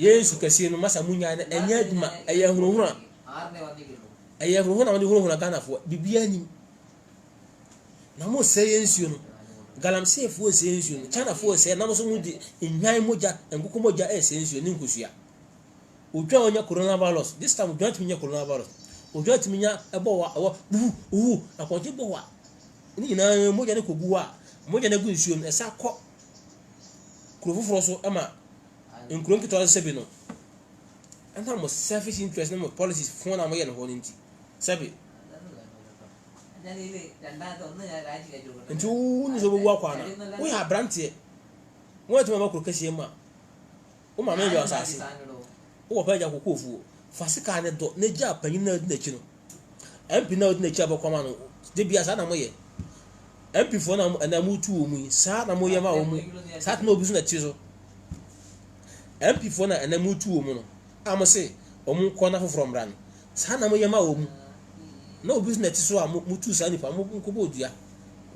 yesu kase no masa munya na enya adwuma eye huruhura ɛyɛ ho na wɔde ho na Ghana fo bibia nim na mo sɛ nsuo no galamsey fo sɛ nsuo no China fo sɛ na mo so mu di enwan moja nkoko moja sɛ nsuo ne nkosua odwa onya coronavirus this time odwa timi nya coronavirus odwa timi nya ebo wa akonje bo wa ni nyina moja ne kogu wa moja ne gu nsuo no ɛsa kɔ kurofoforo so ama nkuro nkito sɛbi no ana mo selfish interest no mo policies fo na mo yɛ no ho nti sɛbi nti wuni so bo akwa na we ha brantie wo tuma makuro kɛsie ma wo ma me yɛ asase wo pa ja kokofu fasika ne do ne gya panyin na di n'akyi no MP na di n'akyi abakoma no de bia sa na mo yɛ MP fo na mu tu o mu sa na mo yɛ ma o mu sa na obi so na ti so MP fo na mu tu o mu no am say o mu kɔ na foforo mra no sa na mo yɛ ma o mu na obi so na ti so a mu tu sa nipa mo ko bo dua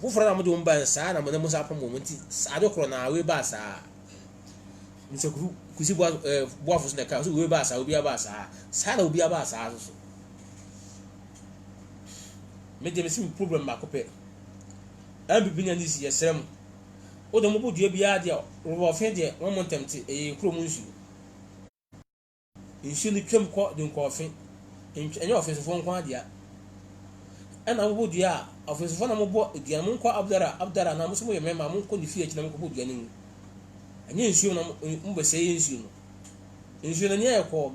foforo na mo de mo ba sa na mo sa pa mo nti sa de kro na we ba sa nsekuru kusi bo afo so na ka so we ba sa obi aba sa na obi aba sa so me de me sim problem ma ko pe MPP nya nisi yesrem o de mo bo dua bia de ro fe de won mo ntemte kro mu nsu ni twem ko de nko fe enye office fo nko adia na mo bo dua office fo na mo bo dua mo nko abdara na mo so mo ye mema mo nko ni fie chi na mo ko bo dua ni mu enye nsu na mo be sey nsu na nya ko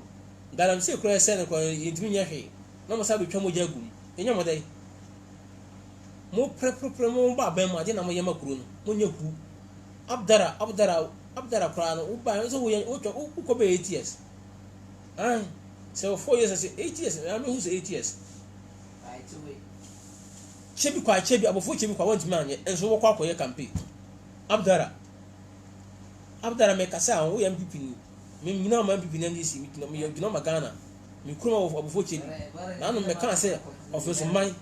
galamsey kro ese na ko yintimi nya hwe na mo sa be twa mo jagum enye mo dai mo pre mo ba ben mo ade na mo ye makuro no mo nya hu abdara kra no wo ba so wo ko be 8 years so 4 years say 8 years I mean who say 8 years right away chebi abofo chebi kwa want man enso wo kwa akoye campaign abdara me kasa wo ya MPP ni me nyina ma MPP na ndisi mi na me gina magana mi kuma abofo chebi na no me kan say office man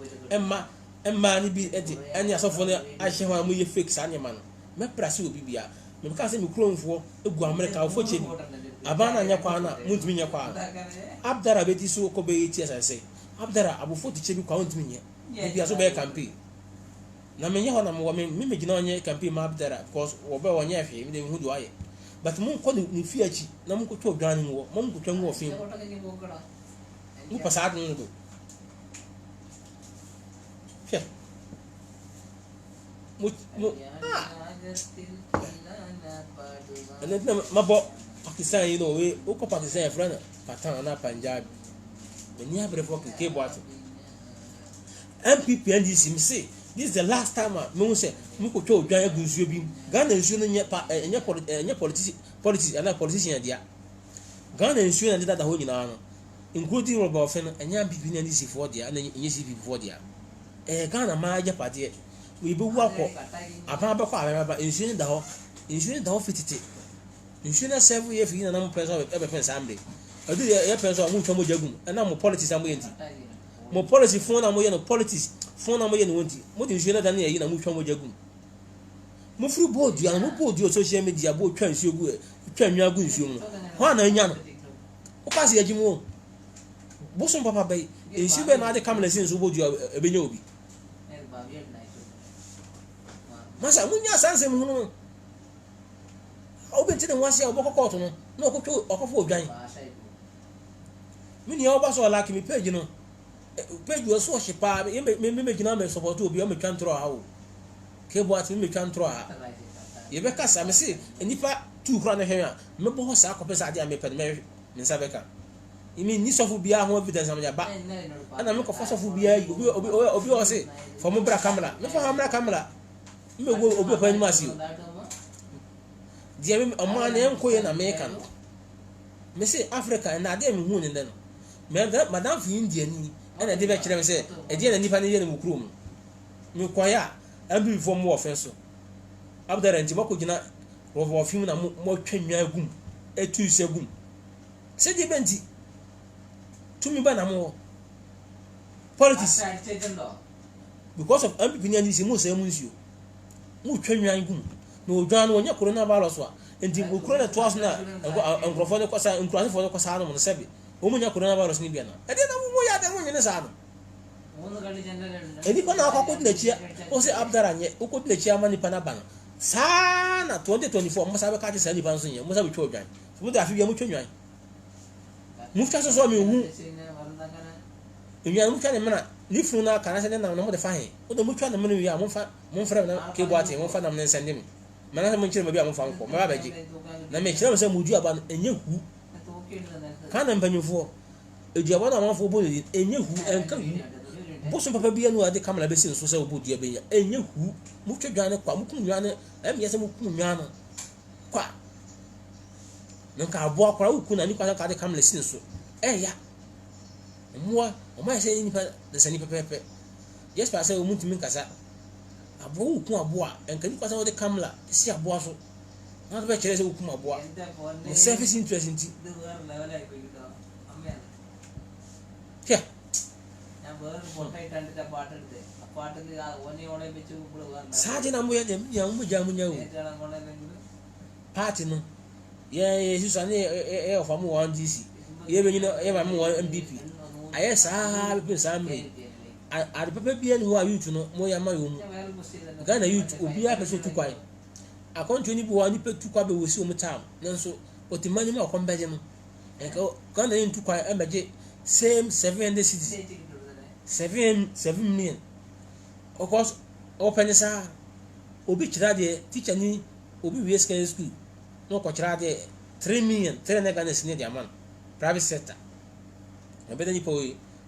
emma ni bi edi ani asofo na ahye ho am ye fake sa nyema no me prase obi bia me kan say mi kromfo egu America ofo chebi abana nya kwa na muntumi nya kwa abdara beti so ko be 8 years I say abdara abofo ti chebi kwa muntumi nya bia so be campaign na me nya ho na me gina onye campaign ma abdara because wo be wonye ahwe me de hu do aye but mun ko ni fi achi na mun ko to dwan ni wo mun ko twa nwo fi mu pasad ni do and then mabo Pakistan you know we ko Pakistan friend Patan na Punjab many have for ke boato MPP NDC me say this is the last time me say me ko twa odwan agunsuo bi Ghana nsuo no nya politician dia Ghana nsuo na dada ho nyina no including Robert Ofen anya MPP NDC for dia na nya CP for dia Ghana ma ja pade we be wo akọ apa ba kwa aba nsuo da ho fitete nsuo na 7 years fi na mo person e be pen samde adu ye person mo twa mo jagum na mo politics am yenti mo policy fon na mo ye no politics fon na mo ye no wonti mo de nsuo na dan ye na mo twa mo jagum mo free board ya mo board yo social media bo twa nsuo gu twa nwa gu nsuo mo ho na nya no o ka se yagimo bo so papa bay nsuo be na de kamera sin so board yo e be nya obi masa munya sanse mu no obenti ne wase obokoko to no na okotwo okofo odwan mini oba so like me page no page wo so hyepa me gina me support obi o me twantro ha o kebo at me twantro ha ye be kasa me se enipa tu kura na hwe a me bo ho sa akopesa ade a me pede me nsa beka imi ni sofu bia ho evidence am ya ba ana me ko sofu bia obi o se for mo bra camera me for camera me go obi pa ni masi dia me amana na enko ye na America no me say Africa na ade me hu ne no me madam fi India ni na de be kire me say e dia na nipa ne ye ne mukuro mu me kwaya ambi fo mo offense abdara nti mako gina rovo film na mo twanwa agum etu se gum se de benti tumi ba na mo politics because of MPP ni ani se mo say mo nsuo mu twanwa agum no odwan no nya coronavirus wa enti mo corona to aso na nkrofo ne kwasa nkrofo ne kwasa no mo sebe omunya coronavirus ni bia na e dey na mo ya de mo nyene sa no മൂന്ന് കളി general eni pa na akoko na chia o se abdara nye o ko na chia mani pa na ba no sana 2024 mo sa be ka ti sa ni pa nso nye mo sa be twa odwan mo da afi bia mo twa nwan mo twa so me hu enyan mo twa ne mena ni funu na kana se ne na mo de fa he o de mo twa na mena wi a mo fra na ke bo ate mo fa na mena sende mi mana mo nkire ma bia mo fa nko ma ba beji na me kire mo se mo du aba no enye hu kana mpanyufo eduaba na amanfo bo ni enye hu enka hu boso papa bia no ade kamera be sin so se obo dua be nya enye hu mu twedwane kwa mu kunwa ne em yese mu kunwa no kwa nka abo akora uku na ni kwa ka de kamera sin so ya muwa o ma se ni pa de sani pepe yes pa se o mu timi nkasa abo uku abo a enka ni kwa se o de kamera si abo so na be kire se uku abo a mo service interest nti yeah saje na muya dem ya mu jamu nyawo party no ye susa ne e of am one DC ye be nyino e ma mu MPP aye sa be samre a de papa bia ni ho a youth no mo ya ma yo mu Ghana youth obi a person tu kwai akonto ni bo ani pe tu kwa be wosi o mu tam nanso otimani ma okombeje no e ko Ghana ni tu kwai embeje same 700 cities 7 million of course open sa obi kira de teacher ni obi we secondary school no ko kira de 3 million 3 na Ghana senior de man private sector e be da ni po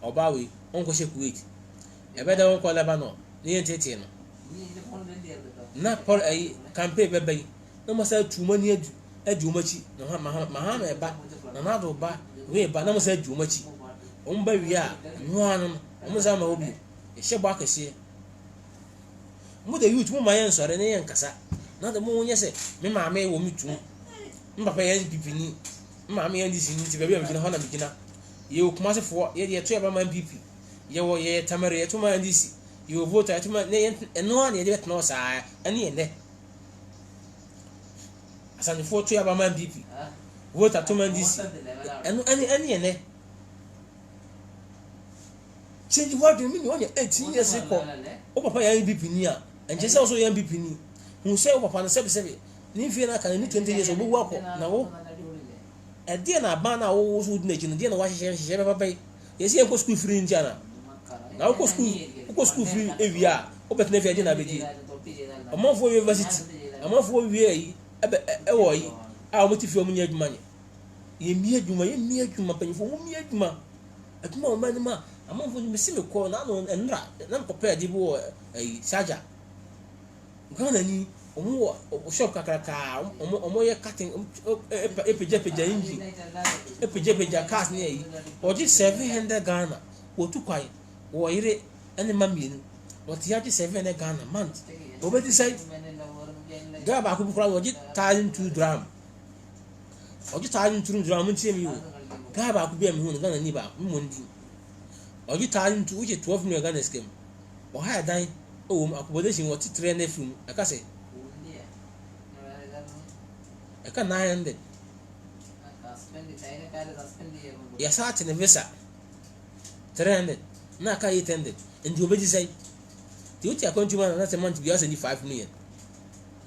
obawe on ko she Kuwait e be da on ko Lebanon ni entete no na por ai campaign be be no mo sa tuma ni adu machi no ma me ba na do ba we ba na mo sa adu machi on ba wi a nwa mo za ma obi e hye bo akese mo de youth mo ma yen sore ne yen kasa na de mo nye se me ma me wo mitu mbapa yen pipini ma me yen disi ni ti ba bia me gina ho na me gina ye o kuma se fo ye de to ya ba ma pipi ye wo ye tamare ye to ma disi ye o vote ya to ma ne eno an ye de betno sa ene ye ne asani fo to ya ba ma pipi vote to ma disi ene ye ne change what you mean you want 18 years ago o papa ya MPP ni a enje se so ya MPP ni hu se o papa na sebe ni fie na kan ni 20 years obo wa ko na wo e de na ba na wo so di na chi no de na wa hye papa ye se ko school free ntia na ko school free evia o bet na fie de na beji amafo university amafo wie yi e wo yi a o ti fie o mu nya adwuma ni ye mi adwuma panifo mu mi adwuma o man ma amafo ni mesi me ko na no enra na ko pe adi bo saja Ghana ni omo shop kakraka omo ye cutting epeja inji epeja cars ni yi oji 700 Ghana o tu kwai o ire ene mamien o ti yaji 700 Ghana month o be decide ga ba ko bukura oji 1002 dram oji 1002 dram nti mi o ga ba ko bia mi hu no Ghana ni ba mo ndi oji 1002 uche 12 million Ghana scam o ha dan o accommodation what 300 film aka say aka 900 ya sa tene visa 300 na aka 800 ndi obeji say ti uche account man na say month bi asa ni 5 million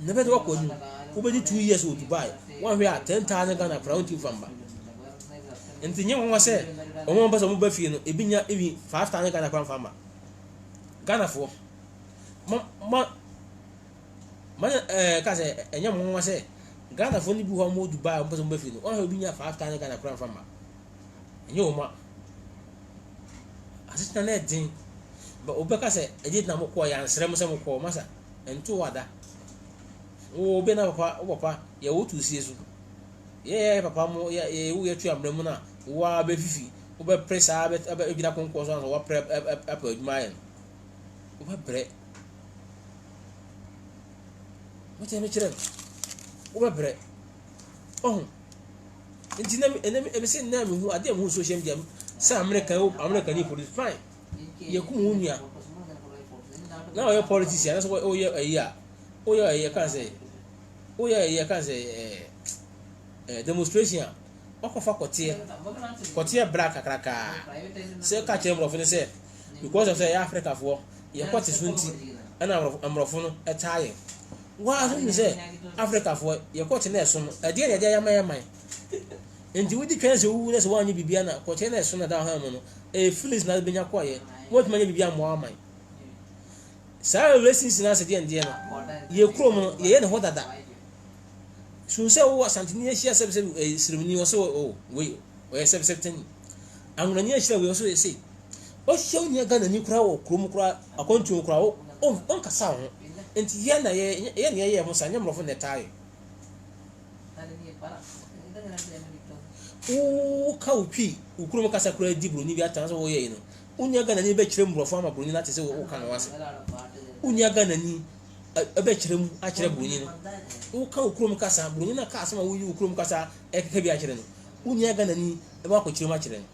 na be do ko ni obeji 2 years o Dubai one we are 10,000 Ghana crown ti famba enti nye won say o mo ba so mo ba fie no ebinya ebi 5,000 Ghana crown famba Ghana for ma ka say enya mo wa say Ghana for ni bi ho mo Dubai mo ba so mo ba fie no o ha ebinya 5,000 Ghana crown famba enye o ma asita na din ba obeka say edit na mo ko ya nsere mo say mo ko masa ento wada o be na papa ya wotu sie so ye papa mo ye wo ye tu amre mu na wa be fifi wo be pressa be ebida konko so wa prep apa adwuma yen wo be bre mo te me kire wo be bre oh nti na me se na me hu ade mo social media sa America ni police fine ye ku mu nua na o ye politician na so o ye ayi o ye kan say demonstration okofa kotie black kakraka se ka chere mrofo ne se because of say Africa for ye kwate sunti ana mrofo no etaye wa so ni se Africa for ye kwate na eso no ade ya yaman enti wudi twen se wu ne se wanyu bibia na kwate na eso na da ha mu no Phyllis na benya kwaye what manya bibia mo aman sa relations na se de ndie no ye krom no ye ne ho dada so say wo asantini ahia sebe sirmini wo so we sebe angrani ahia we so say o hyew nya Ghana ni kura wo krom kura akontu kura wo on kasa ho enti ye na ye ho sanya mrofo ne tae o ka utwi ukrom kasa kura di bro ni bi atan so wo ye no unya Ghana ni be kire mrofo ama bro ni na te se wo kan wase unya Ghana ni ebe kire mu a kire bro ni no o ka ukrom kasa bro ni na ka asema wo yi ukrom kasa ekeke bi a kire no unya Ghana ni ebe akọ kire ma kire no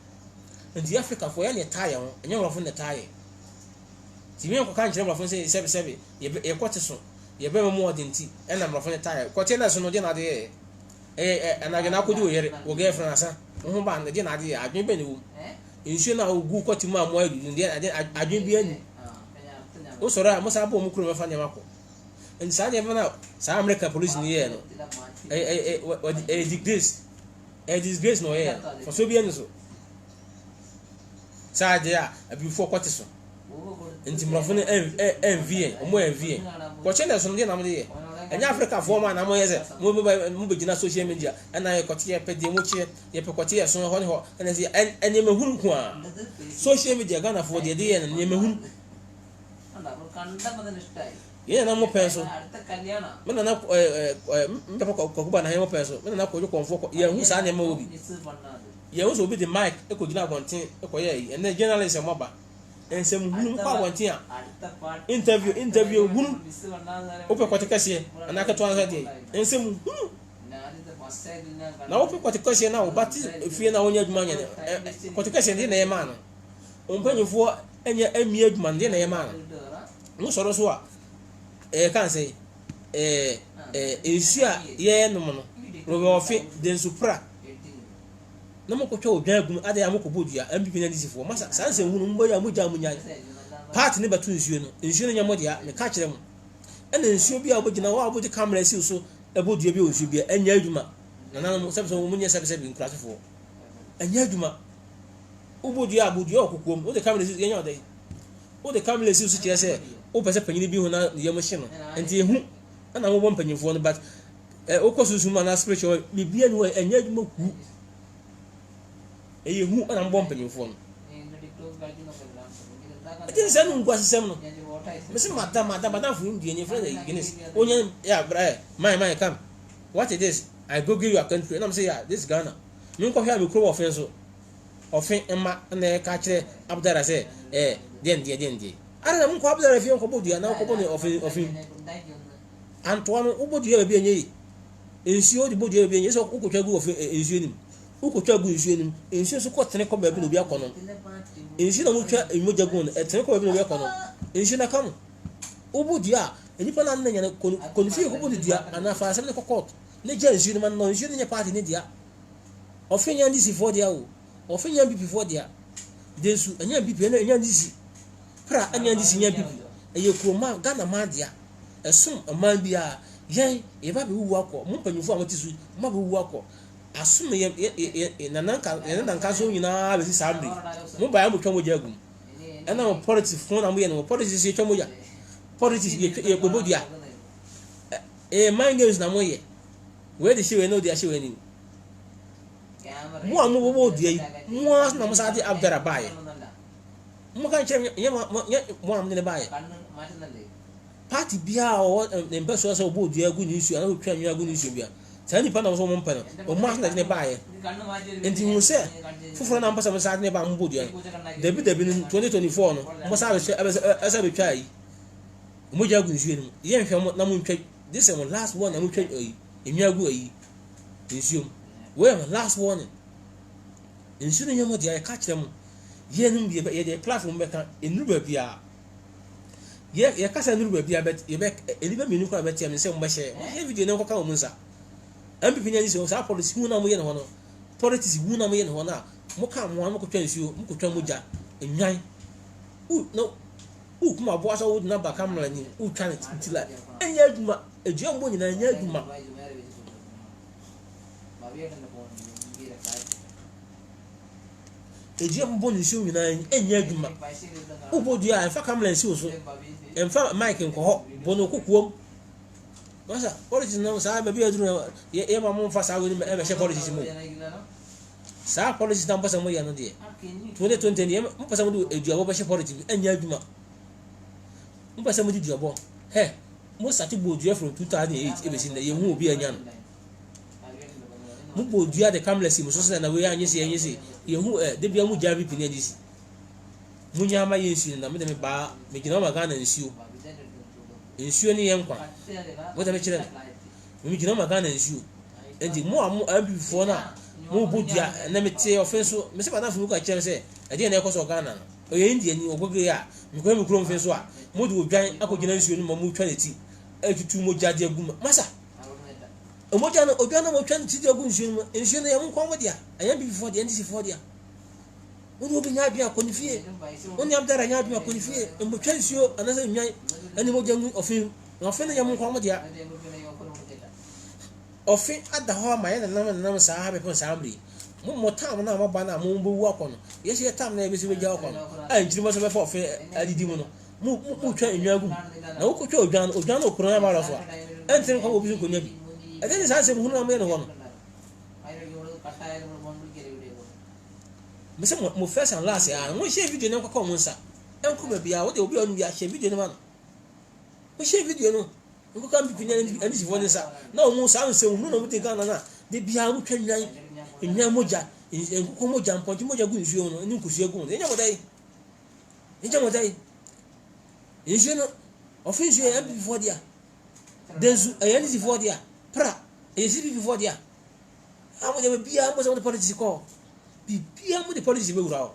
enti Africa for ya ne tae ho enya mrofo ne tae ti mi ko kan kire mrofo se sebe ye kwate so ye be mo odinti ena mrofo ne tae kwate na so no de na de ana na akodi wo yere wo ge fran asa ho ba na de na de adwen be ni wo nsu na ogu kwati mu amoa du de adwen bi ani o soro mo sa bo mu kuro mefa ne mako en sa de na sa America police ni ye no disgrace no ye for so bi ani so sa de a before kwati so enti mrofo ne envie o mo envie ko chende so de na mo de enya Africa for man na mo ye se mo be gina social media na ye kwati ye pede mo che ye pe kwati ye so ho ne ho na se enya mahunu ko a social media Ghana for de ye na enya mahunu ye na mo penso me na me ko kuba na ye mo penso me na ko jo konfo ye hu sa na ma obi ye hu so obi de mic e ko gina bonten e ko ye ena journalist mo ba ensem hunu kwa bonten a interview hunu ope kwate kase ana ka to an de ensem hunu na ope kwate kase na obati fie na onya adwuma nya kwate kase de na ye ma no ompanyefo enya ami adwuma de na ye ma no mo soro so a kan say Asia ye no no robe ofi den supra na mo ko twa odwan agum ade ya mo ko bodua MPP na disifo masa sanse hunu mbo ya mo ja mo nya part ne batu nsuo no nya mo dia me ka kire mo ena nsuo bi a obogina wa obodi camera si so ebodua bi onsuo bi enya adwuma na mo sebe so mo nya sebe nkurasefo enya adwuma obodua abodua okokom o de camera si nya odai o de camera si so kire se o pese panyini bi ho na ye mo hye no enti ehu na mo bo mpanyinfo no but o kosusu ma na spiritual bibia ni enya adwuma ku eyehu na mo bo mpanyinfo no ati se no ngwa sesem no me se madam fu ndie ni friend Guinness onye ya bra my come what is this I go give you a country and I'm say yeah this Ghana me nko hwa me kro ofen so ofen emma na ka kire abdara se den ara na mko abdara fi nko bodu ya na nko bo ne ofen Antoine ubodu ya bi enye ensuo di bodu ya bi enye so ukotwa gu ofen ensuo nim ukotwa gu ensuo nim ensuo so ko tene ko ba bi no bi akono ensuo na mutwa emoja gu no tene ko ba bi no bi akono ensuo na kam ubodu ya enipa na nna nya ko fi ko bodu ya ana fa asem ne kokot ne je ensuo man no ensuo ne party ne dia ofen nya ndisi for dia o ofen nya BP for dia desu anya BP na anya ndisi pra anya ndisi nya BP eye kroma Ghana ma dia esum aman bia yen e ba be wu akọ mo panyufo a motisu ma be wu akọ asum ye nananka so nyina be si sambre mo ba ya mo twa mo jagum ena mo politics fon na mo ye no politics ye twa mo ya politics ye ko bodia mind games na mo ye we de she we no dia she we ni mo amu bo dia yi mo na mo sa di abdara baye mo kan chere ye mo amu ne baye party bia o embe so so bo dua gu ni nsu ana otwa nwa gu ni nsu bia sa ni pa na so mo mpa no o mo asna ne baaye enti hu se fufuro na mpasa mo sa ne ba mo bo dua debi ni 2024 no mo sa asa be twa yi mo ja gu nsu ni ye nhwe mo na mo ntwa this is my last one na mo twa yi enwa gu yi nsu we my last one nsu ni mo dia ka kire mo ye nim bi ye de platform be kan enu ba bia ye kasa nuru ba bia bet ye be eni ba menu kwa bet ye me se mo ba she ye video ne ko ka o munsa MPP nya ni se o sa policy hu na mo ye no no politics wu na mo ye no na mo ka mo mo ko twa nsuo mo ko twa moja enwan no kuma abo aso wo na ba camera ni twa ne titila enya aduma ejua mbo nyina enya aduma ejua mbo ni nsuo nyina enya aduma ubodua enfa camera nsuo so enfa mic nko ho bono kokuom masa politics no sa ba bi aduru ye ma mo fa sa wo ni e be she politics mo sa politics na mpasa mo ya no de 2020 ye mpasa mo do ejua bo be she politics enya aduma mpasa mo di duabo he mo sati bodua from 2008 e be sin na ye hu obi anya no mo bodua de camera si mo so na we anya si ye hu de bia mo jabi pini adisi mo nya ma ye nsi na me de me ba me gina ma Ghana nsuo ni ye nkwa mo de me kire me gina ma Ghana nsuo enti mo ambifo na mo bodua na me te ofenso me se ba na fu ka kire se e de na ekoso Ghana no o ye ndi ani ogoge ya me ko me kuro mfenso a mo de odwan akogina nsuo no mo twa neti etutu mo jade aguma masa omoja no odwan no mo twa neti de agu nsuo no ye mo kwa mo dia anya before dia ndisi for dia wọ́n obi nya adua kò ní fie wọ́n yam dara nya adua kò ní fie mbo twa nsuo anase nwan ani mo jangu ofin no ya mo kwa mo dia ofin ada ho ma ye na nam sa ha be pon sa amri mo tam na mo ba na mo bo wu akono ye se tam na be se be ja akono a njiri mo so be for ofin adidi mu no mo twa enwa agu na wo ko twa odwan no okoro na ma raso a entin ko obi ko nya bi e de sa se mo hunu na mo ye no ho no me say mo first and last ya mo share video na kwakọ mo nsa enko ba bia wo de obi onu bia share video na ma no mo share video no nko kan pipinya ani sifo nsa na o mo sa nse hunu na mo te Ghana na de bia mo twa nwan moja enko moja mponji moja gu nsuo no ni nkusu egu no enya mo dai nsuo no offense ya before dia denzu ayani sifo dia pra esi before dia amo de bia mo so politics ko bibia mo de policy be wura o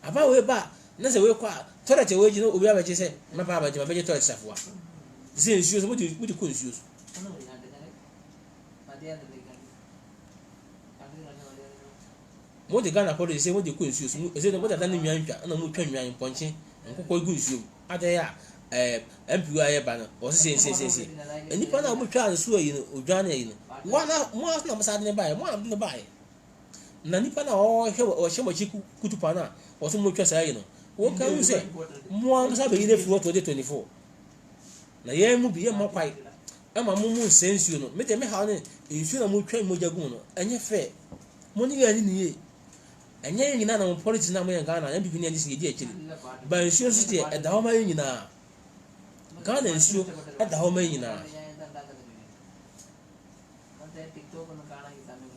aba we ba na se we kwa toilet we ji no obi abaje se na pa abaje ma beje toilet safua ze nsuo so mo de ko nsuo so mo de Ghana policy se mo de ko nsuo so ze no mo da na nwan twa na mo twa nwan ponche nkokọ gu nsuo ade ya MPU aye ba no o se enipa na mo twa nsuo yi no odwan yi no wana mo na mo sa de ne ba ye mo am de ba ye na nipa na o hwe machi kutupa na o so mo twa sa yi no wo kan se mo am sa be yi ne furo 2024 na ye mu bi ye mo kwai ama mo mu sensuo no me te me ha ne nsuo na mo twa mo jagu no enye fe mo ni ya ni ye enye nyina na mo politics na mo ye Ghana ya bibi ni ani se di akiri ba nsuo so te e da ho ma ye nyina Ghana nsuo e da ho ma ye nyina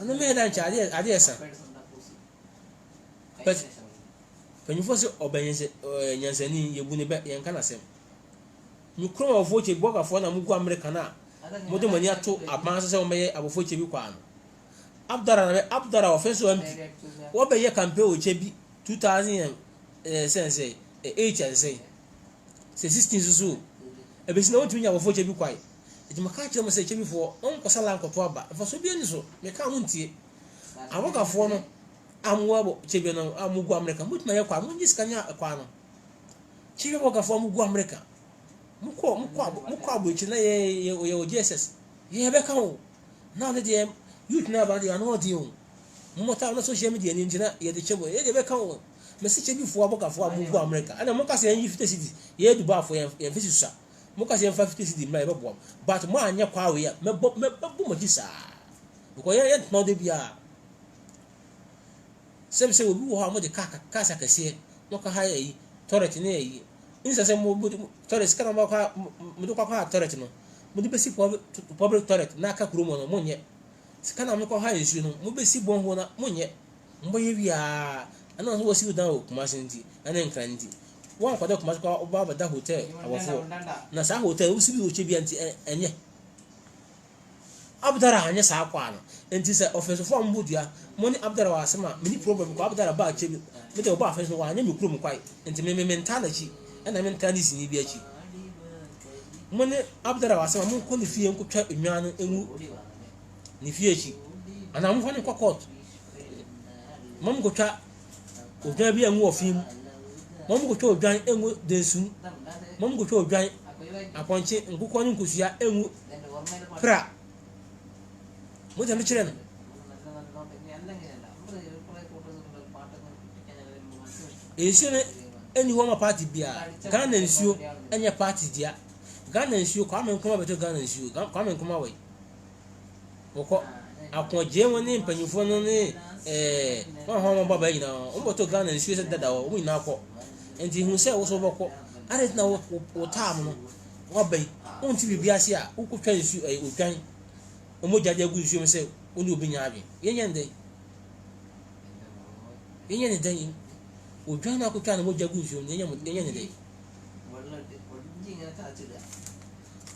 ano me dan cha ade esa but penifo se obenyense nyansani yebu ne be yen kana sem mi kro of voche boga fo na mugu America na mo de mani ato aban se o meye abofoche bi kwa no Abdara offense o mp wo be ye campaign o che bi 2000 sense 8 and say 16 so e be sina wotumi nya abofoche bi kwa e ma ka kire mo se che bi fo on ko sala nko to aba fa so bi ani so me ka ho ntie aboga fo no amwa bo che bi no amugu America mutuma ye kwa mo nyiska nya kwa no che bi boga fo amugu America mukọ abo chi na ye o Jesus ye be ka ho na ne de youth na ba de ano di o mo ta na social media ni ntina ye de chebo ye de be ka ho me se che bi fo aboga fo amugu America ana mo ka se yan 50 city ye du ba fo yan 50 susa mo ka se yan 50 city mra ye be bo but mo anya kwa we ya me bo mo ji sa ko ye no de bia se obi wo ha mo de ka sa kase mo ka ha yi toilet ni yi insa se mo toilet kana mo ka mo do kwa toilet no mo di besi public toilet na aka kuro mo no mo nye kana mo ko ha yesu no mo besi bon ho na mo nye mbo ye wi a ana so wasi dan o kuma senti ana nkran ndi won kwada kuma ko ba da hotel awofo na sa hotel usi bi o che bi anti enye Abdara anya sa akwa no enti se offense for mbodua mo ni Abdara wa asema mini problem ko Abdara ba che bi me te oba offense no wa anya mi kuro mu kwai enti me mental chi na mental ni sini bi achi mo ni Abdara wa asema mo ko ni fie nko twa enwa no enwu ni fie chi ana mo fa ne court mom go twa odwan bi enwo ofim mom go twa odwan enwo densum mom go twa odwan aponche nkukọ ni nkusua enwo pra mo je me kire no nsuo ne eni ho ma party bia Ghana nsuo enye party dia Ghana nsuo kwa me nkoma beto Ghana nsuo kwa me nkoma we woko akoje won ni mpanyufo no ne won ho mo baba yina o boto Ghana nsuo se dada wo wi na akọ enti hu se wo so boko are na wo tam no wo bai on ti bibia ase a wo kotwa nsuo odwan o mo jaja gu nsuo me se oni obi nya abi yenye ndai yenye ndai odwan na kotwa na mo jagu nsuo yenye ndai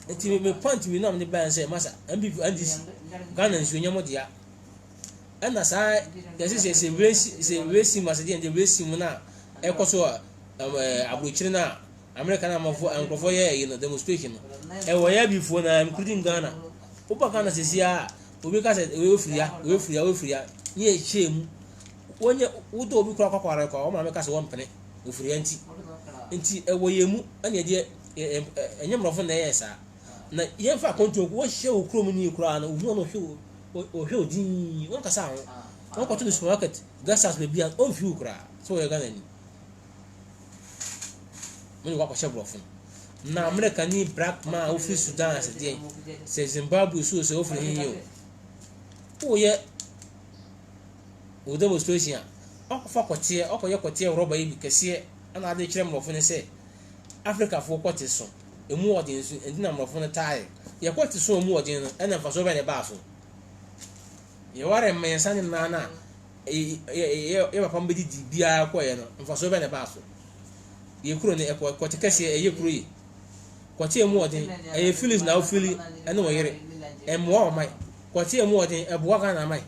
enti me point we na me ban say masa MBV andis Ghana nsuo nyamo dia ana sa yesi se race masa dia de race mu na ekoso abrochire na America na mafo ankrofo ye no demonstration wo ya bifo na including Ghana opa Ghana sesia obi ka se we furia ni e chemu wonye wudo obi kura kwakwara kwa o ma me ka se won pene ofuria nti wo yemu ana de enyamrofo na yesa na yemfa control wo hye okrom ni kura na ohu no hwe odin won kasa ho won ko to the supermarket gasas be bia on fi kura so we Ghana ni mun wa ko shebrofo na America ni black man ofri Sudan as dey se Zimbabwe so ofri hiyo o ye o demonstration akwa kwatie okoye kwatie roba yi kese ana ade kire mrofo ne se Africa fo kwate so emu odin so endina mrofo ne tai ye kwate so emu odin no ena fa so be ne ba so ye ware mensa ni na ye ba pam bedi bia kwa ye no mfa so be ne ba so ye kuro ne kwate kese ye kuro yi kwate emu odin ye feelings na o feeli ene wo yere emu o mai kwate emu odin ebuwa ga na mai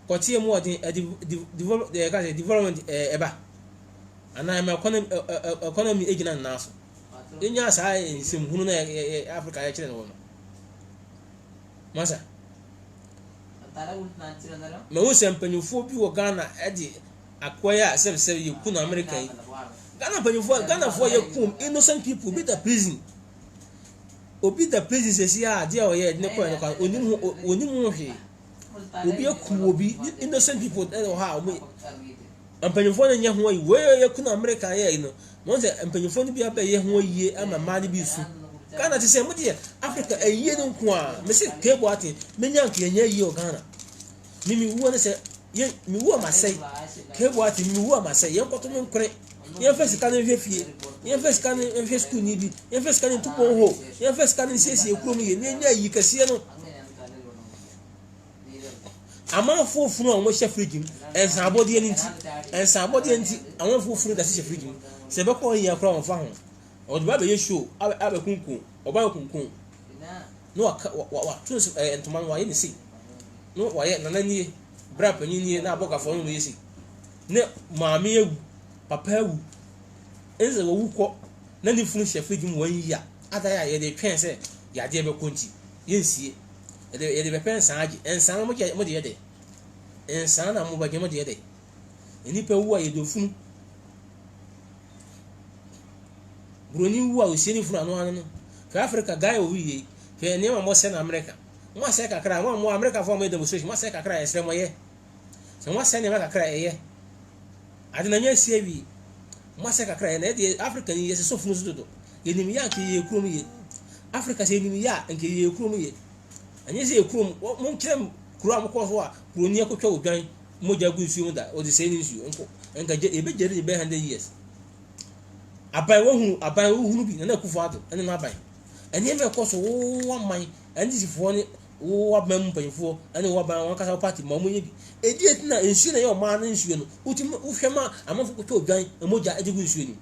kwate emu odin development eba ana ma economy ejina na so enya sa sim hunu na Africa ya kire no masa atara ult na chira ndara me wo sempanyufo bi wo Ghana edi akoya se ye ku na America yi Ghana for ye ku innocent people be the prison obi the prison se sia ade o ye ne ko ne kwa onimu hwe obi eku obi innocent people e ha o me ampanyufo ne nya ho yi we ye ku na America ye no mo se ampanyufo ne bi aba ye ho yi ama ma ne bi su Ghana ti se mo die Africa eyi ne nko a me se kebo ati me nya nke nya yi o Ghana mimi wo ne se ye mi wo ma sei kebo ati mi wo ma sei ye nkoto me nkre ye fa sika ne hwefie ye fa sika ne hwe school ni bi ye fa sika ne tupo ho ye fa sika ne siesie ekuro ye ne nya yi kase no ama fofunu a mo hye fridge ensan abode enti awon fofunu da hye fridge se be ko yin akra won fa ho o do ba be ye show abe kunkun oba kunkun no wa tun entoma wa ye ni si no wa ye nanani bra panyin ni na aboka fo no ye si ne maami ewu papa ewu enze wo wukọ na ni funu hye fridge mu wan yi a ada ya ye de twen se ya de be konti ye nsie ye de be pen saaji ensan mo de ye de ensan na mo ba je mo de ye de eni pe wu a ye do funu broni wu a o sie ni funu anu anu fa Africa guy o wiye fe ne ma mo se na America mo se kakra mo America fo mo demonstration mo se kakra esre mo ye se mo se ne ma kakra ye ade na nya sie wi mo se kakra ye na de Africa ni ye se so funu so dodo ye ni mi ya ke ye kuro mi ye Africa se ni mi ya nke ye kuro mi ye anya se ye kuro mo kirem kuro am ko so a kuro ni akotwa odwan mo jagu nsu mu da o de se ni nsu enka je e be jere be 100 years abai wo hunu bi na kufu ado ene na abai ene me ko so wo man ene sifo ni wo abam mpanyfo ene wo ban won kasa party ma mo ye bi edi etina nsu na ye o ma na nsu no uti wo hwema amafo ko to odwan emoja edigu nsu ni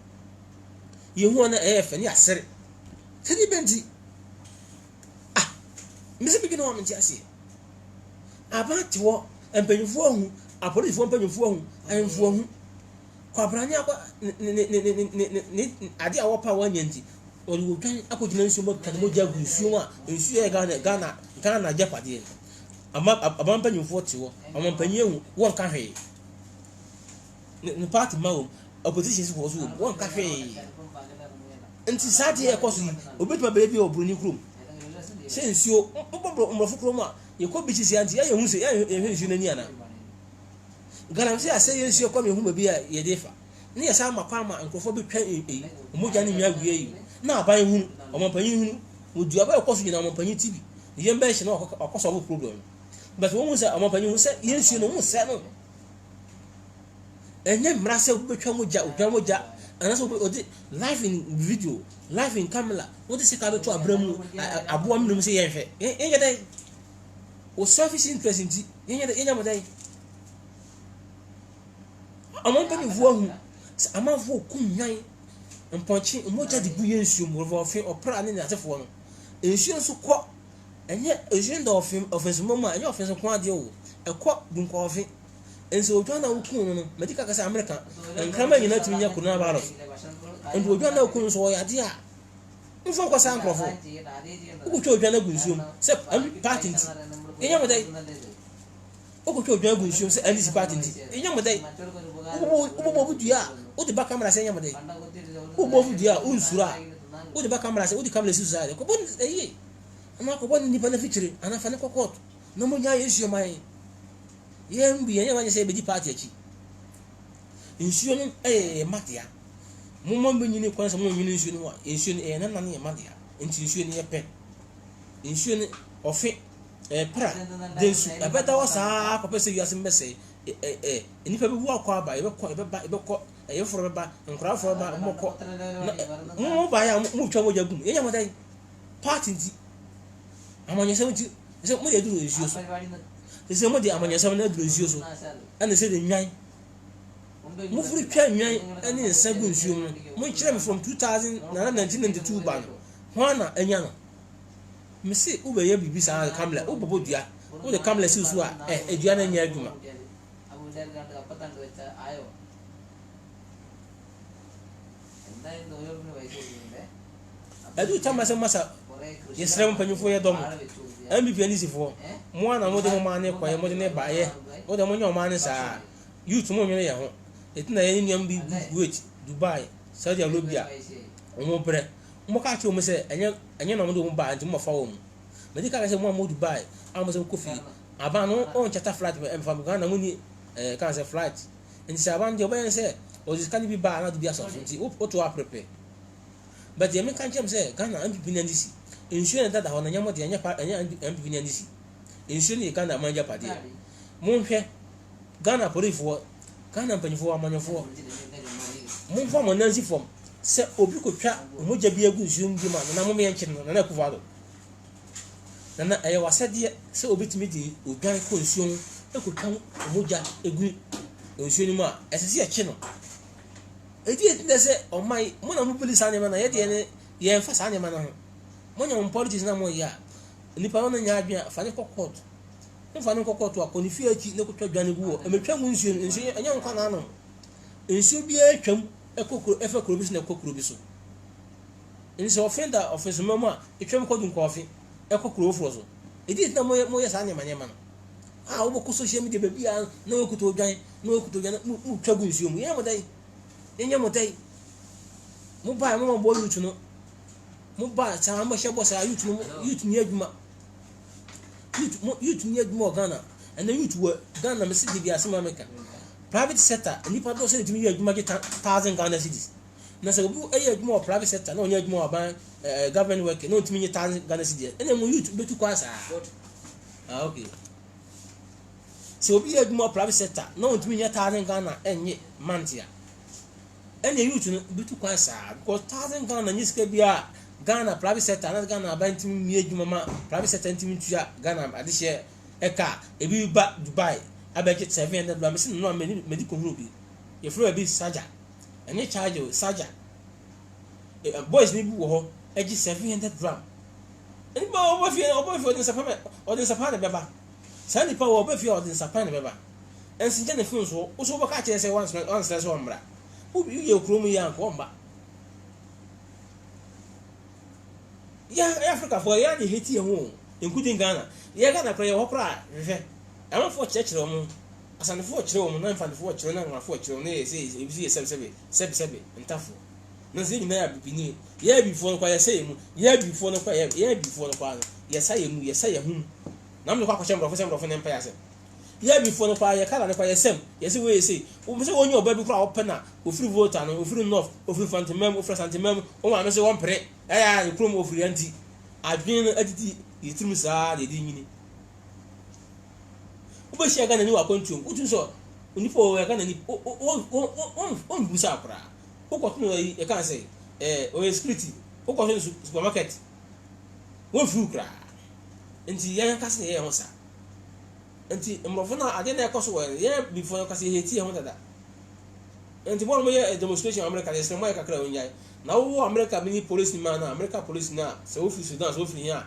ye hu na efe ni asere sedi benti mese bi no amti ase abati wo mpanyfo hu apolifo mpanyfo hu ayemfo hu kwabranya kwa ne ade a wopa wanyanti odwan akogina nsu mo kan mo jagu nsu a nsu e Ghana japade abampanyin ti wo amampanyin won ka hwe ne party ma wo opposition so won ka hwe nti sade e koso obetuma bebi obroni krom se nsuo mbofo krom a ye ko bichi si anti ye hu se ye nsuo nani ana galam se ase ye nsuo kwa me hu babi a ye defa ne ye sa makwa ma nkofo betwa omogya ne nwa gwie yi na aban hu amampanyin hu odu aba koso nyina amampanyin tibi ye mba hye na okoso bo problem but won hu se amampanyin hu se ye nsuo no hu se no enye mrase betwa mogya odwa mogya anaso odi live in video live in camera what is ka beto abramu abo amnum se yenhwe yenye dai o surface interest nti yenye mo dai amon pani vuo hu ama vuo kunyan mponchi moja di buye nsuo mo vo fe opra ne atefo no nsuo so kɔ enye agenda offense mama enye offense ko ade o ekɔ dunko ofe enso odwa na wukun no medical kasa america nkrama nyina tumi nya coronavirus ndo odwa na wukun so ya de a mfo ko san krofo ukutwa odwa na gunsuom se party nti enya mo dai ukutwa odwa na gunsuom se anisi party nti enya mo dai ubo budua o de ba camera se enya mo dai ubo budua unsura o de ba camera se o de camera se usare ko bon eyi ana ko bon ni pa na feature ana fa ne kokot no mo nya yesu mai yembi enya wanye se be di party achi nsuo no matia mo nyini kwan se mo nyini nsuo no nsuo no na na matia nti nsuo no ye pe nsuo no ofe pra densu abeta wasa ko pese wiase mbese enipa be wu akwa aba ebekɔ eyeforo beba nkora foro ba mokɔ mo ba ya mo twa mo jagum enya mo dai party nti amanye se nti se mo ye duro nsuo so se mo de amanye se na duro nsuo so ana se de nwan mo furi twa nwan ani nsa gu nsuo no mo kyerɛ me from 1992 ba no hwana enya no me se ube ye bibi sa kamla ubobo dua o de kamla si so a edua na nya adwuma edu chama se masa yesrem panyufo ye dom MVP ani sifo mo ana mo de mo mane kwa ye mo de ne ba ye o de mo nya o mane sa youth mo nwene ye ho etina ye nyam bi Kuwait Dubai Saudi Arabia mo bre mo ka che o mo se enye na mo de mo ba anti mo fa wo mo me ka se mo Dubai am se kofi aba no on chata flight me fam Ghana mo ni kan se flight nti se aba nje o ben se o dis kan bi ba na do bi aso nti o to prepare but ye me kan chem se Ghana MVP ni ndisi insurance dada ho na nyamo de anya MVP ni ndisi insurance Ghana manja pade mo hwe Ghana polifo Ghana panifo amanyofo mo fo mo nansi fom se obi ko twa mo ja bi agu insurance bi ma na mo me enche no na kuva do na aye wasade se obi timi di ogan ko insurance e ko twa mo ja egu insurance mu a esese e che no edi eti se o mai mo na mo police anya ma na ye de ne ye mfa sa anya ma na ho mo nya mo politics na mo ya nipa no nya adwa fa ne kokot mfa ne kokot a koni fi achi ne ko twa dwane gu o metwa mu nsuo anya nkwa na no nsuo bi atwam ekokoro efa koro bi so na ekokoro bi so nso offender offense mama etwam ko dun ko ofi ekokoro ofro so edi eti na mo ye sa anya ma no a wo ko social media ba bia na wo kuto dwan mu twa gu nsuo mu ye mo dai yenye motai mo ba mo bo youth no mo ba cha mo she bo sa youth ni adwuma youth ni adwuma Ghana and youth wo Ghana me se bi asema meka private sector nipa do se timi adwuma ge 1000 Ghana cedis na se obi ayi adwuma private sector na onye adwuma ba government work na timi 1000 Ghana cedis ene mo youth betu kwa sa okay se obi adwuma private sector na timi 1000 Ghana enye mantia any youth no bitu kwa sa because 1000 Ghana nyiska bia Ghana private sector na Ghana abantim mi adwuma ma private sector ntim tua Ghana adehye eka ebi ba Dubai abeje $700 me sin no medical huru bi e fro bi saja any charge o saja boys ni bi wo ho eji $700 any ba obo fi odin sapana beba sani pa wo obo fi odin sapana beba ensinje na fi so wo so bo ka kire say once so mra ubi ye kromu ya ko mba ya Africa for ya de heti ho including Ghana. Ye Ghana kra ye hokra hwehwe. Am for church ro asane for chire wo na mfa for chire na ngwa for chire na say ebi sebe ntafo. Na say nyina ya bibini. Ye before no kwa ye say mu, ye before no kwa ye before no kwa. Ye say mu, ye say hu. Na me kwa kwacham bro na mpa ya say. Ye before no kwa ye kala no kwa ye sem. Ye say we say, wo say wonyi oba bi kra open na, ofiri voter no, ofiri north, ofiri fantimem, ofiri santimem, o ma no say won pere. Ya krom ofiri anti. Adwin adidi yitrim saa de di nyini. Oba shi aga na ni wa kontum. Utu so onipo ya ga na ni on busa akra. Ukọ no e kan say o security. Ukọ so supermarket. Won fu kra. Enti ya ka se ye ho sa. Enti mrofo na ade na ekoso wo ye before ka se heti ho dada. Enti mo mo ye demonstration America dey say mo ka kra onjai. Na wo America mini police man na America police na se wo fi Sudan se wo fi here.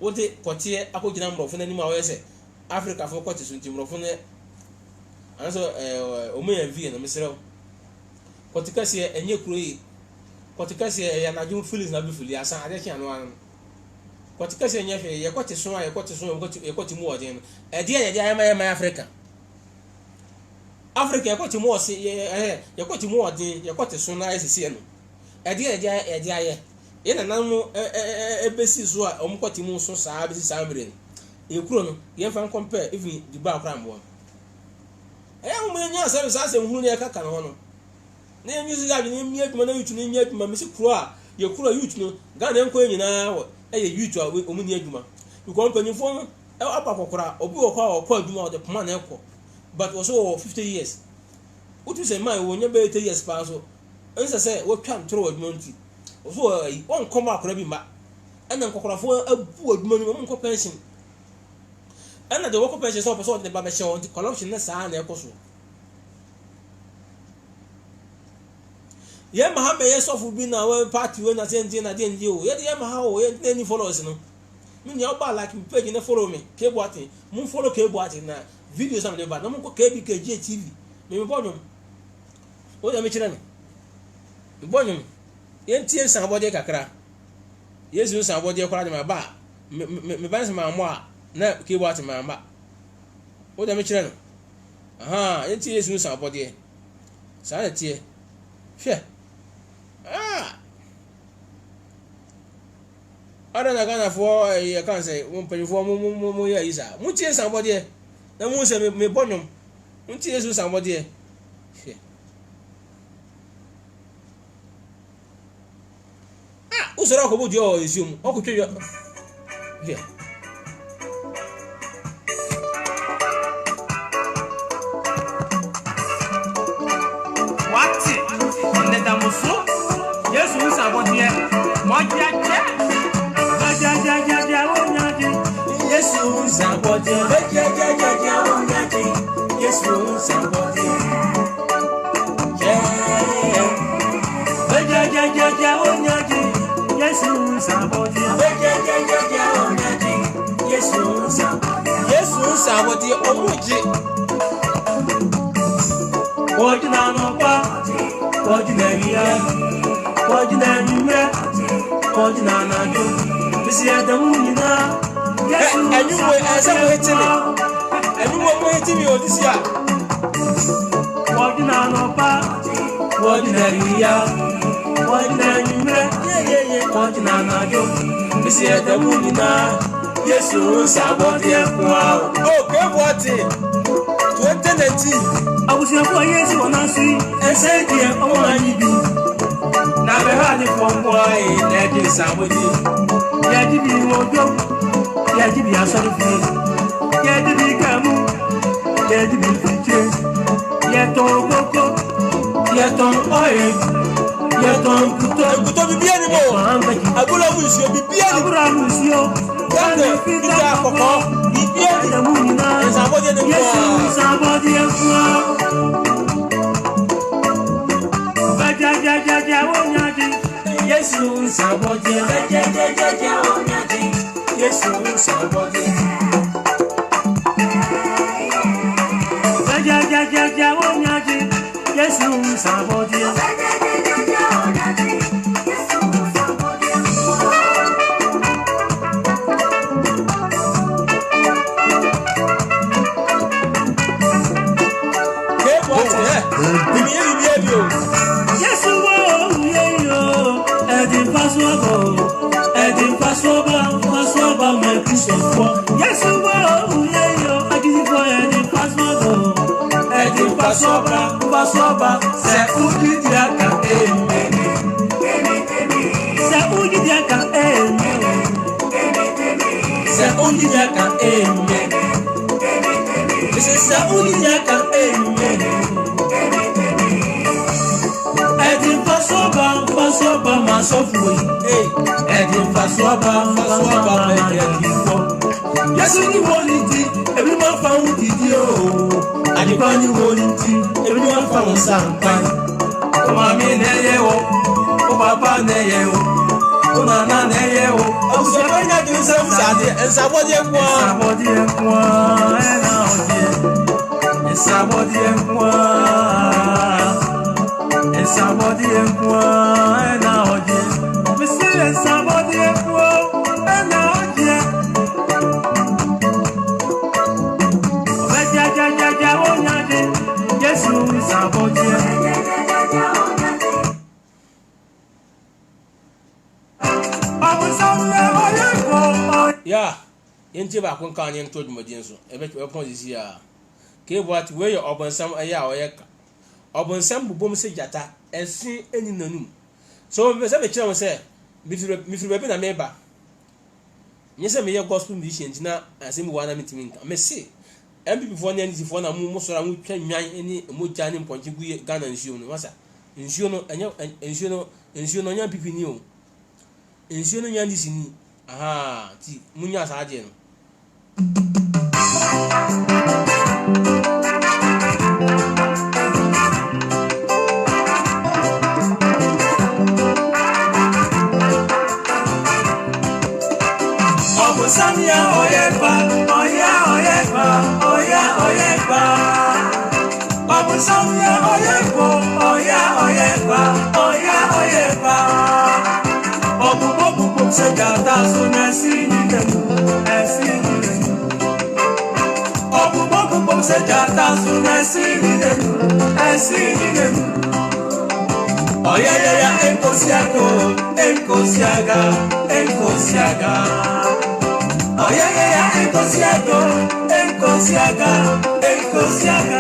Wo de kotie akogina mrofo na ni ma wo ye se Africa fo kotie so nti mrofo ne anaso o mo ye vi na mesrew. Kotika se enye kuro yi. Kotika se ya na jum Phillips na bi fili asa ade kia no an. Kotika se enye hwe ye kotie so ye kotie mu odin. E de ye ayama Africa. Africa ye kotie mu ose ye kotie mu odin ye kotie so na esisi no. E de aye. Ye na nan ebesi so a omo kotie mu so saa besi saa mire. E kuro no ye fa compare even the bar kram bo. O mo nya sa se hunu ne kaka no no. Na music ga ni mi aduma na yutu ni mi aduma mi se kuro a ye kuro yutu no ga na enko nyina wo ye yutu a o mu ni aduma because mpanyimfo no apa kokora obi wo kwa o kwa aduma o de poma na ekọ but also 50 years utu se man wo nya be 30 years pa so ense se wo twa ntoro aduma nti so won koma akora bi ma ana nkokorafo abu aduma no mo nko pension ana de wo ko pension so person de ba be show corruption na saa na ekọ so ye mahamba ye sofu bi na we party we na senti na de ndi o ye de ye mahawo ye any followers no me nya oba like me page na follow me Kebo Atin mun follow Kebo Atin na videos am de ba na mun ko KBKG TV me bonum o ya me kire me bonum ye ntie san bode kakra yesu san bode kwara de ma ba me ban se ma mo a na Kebo Atin ma ba o ya me kire no aha ye ntie yesu san bode sa na tie hwe ada na Ghana for ye kan say won penfo mo ye isa mu tie somebody na mu se me bonum mu tie so somebody usoro ko bodi o isium o ko twe wati on the damuso yesu somebody mo jaje Yesu sabode ja ongati Yesu sabode ja ongati Yesu sabode ja ongati Yesu sabode omuji wojina no pa wojina ria wojina nyume wojina na jo bisi adamuna anyway, as I'm hitting it, and you were waiting me on this year. What did I know about? What did I hear? What did I hear? What did I know? This year, the moon now. Yes, you sabot here. Wow. Okay, what it? 2019. I was here for years when I see and said, dear, oh, I need you. Now I had it from boy, that is somebody. Yeah, did you want to? Ya jibi asori fi ya jibi kamu ya jibi fiche ya ton koko ya ton oye ya ton kuto bibi ani mo agula musio bibi ya ne fita koko bibi ani sabodi ne mo sabodi afwa ja wonyati Yesu sabodi ja wonyati Yesu sabode ja wonyaji Yesu sabode Pasoba, my Christian for. Yes, you will, yeah, I give you for any Pasoba. Eddie Pasoba, say, who did Yaka, say, who did Yaka, say, who did Yaka, this is a who did Yaka, Eddie Pasoba, my software, Eddie Pasoba, yes, you want it, everyone found it, and you can't hold it, everyone found something. Oh, mammy, oh, papa, oh, nana, oh, so I got you some Saturday, and somebody, and somebody, and now, Monsieur, somebody, and now, yeah, into back one canyon told Modinso, a bit upon this year. Cave what way your open some a ya or yaka. Open some boom say jata, and see any no. So, Miss Abichan say, Miss Rebecca Meba. Yes, I may have gospel musicians now, and same one meeting. I may say, and before the end of one, I'm most around with any more Janin Pontigu gun and shoe, was that? Insuno and you know, young people knew. Insuno young is in. Aha, ti munya saje no. Samia oyeba, oyeba. Abu Samia oyeba. Obu se gata so na sininem. Obu se gata so na sininem. Oya enkosiaga. Oya enkosiaga.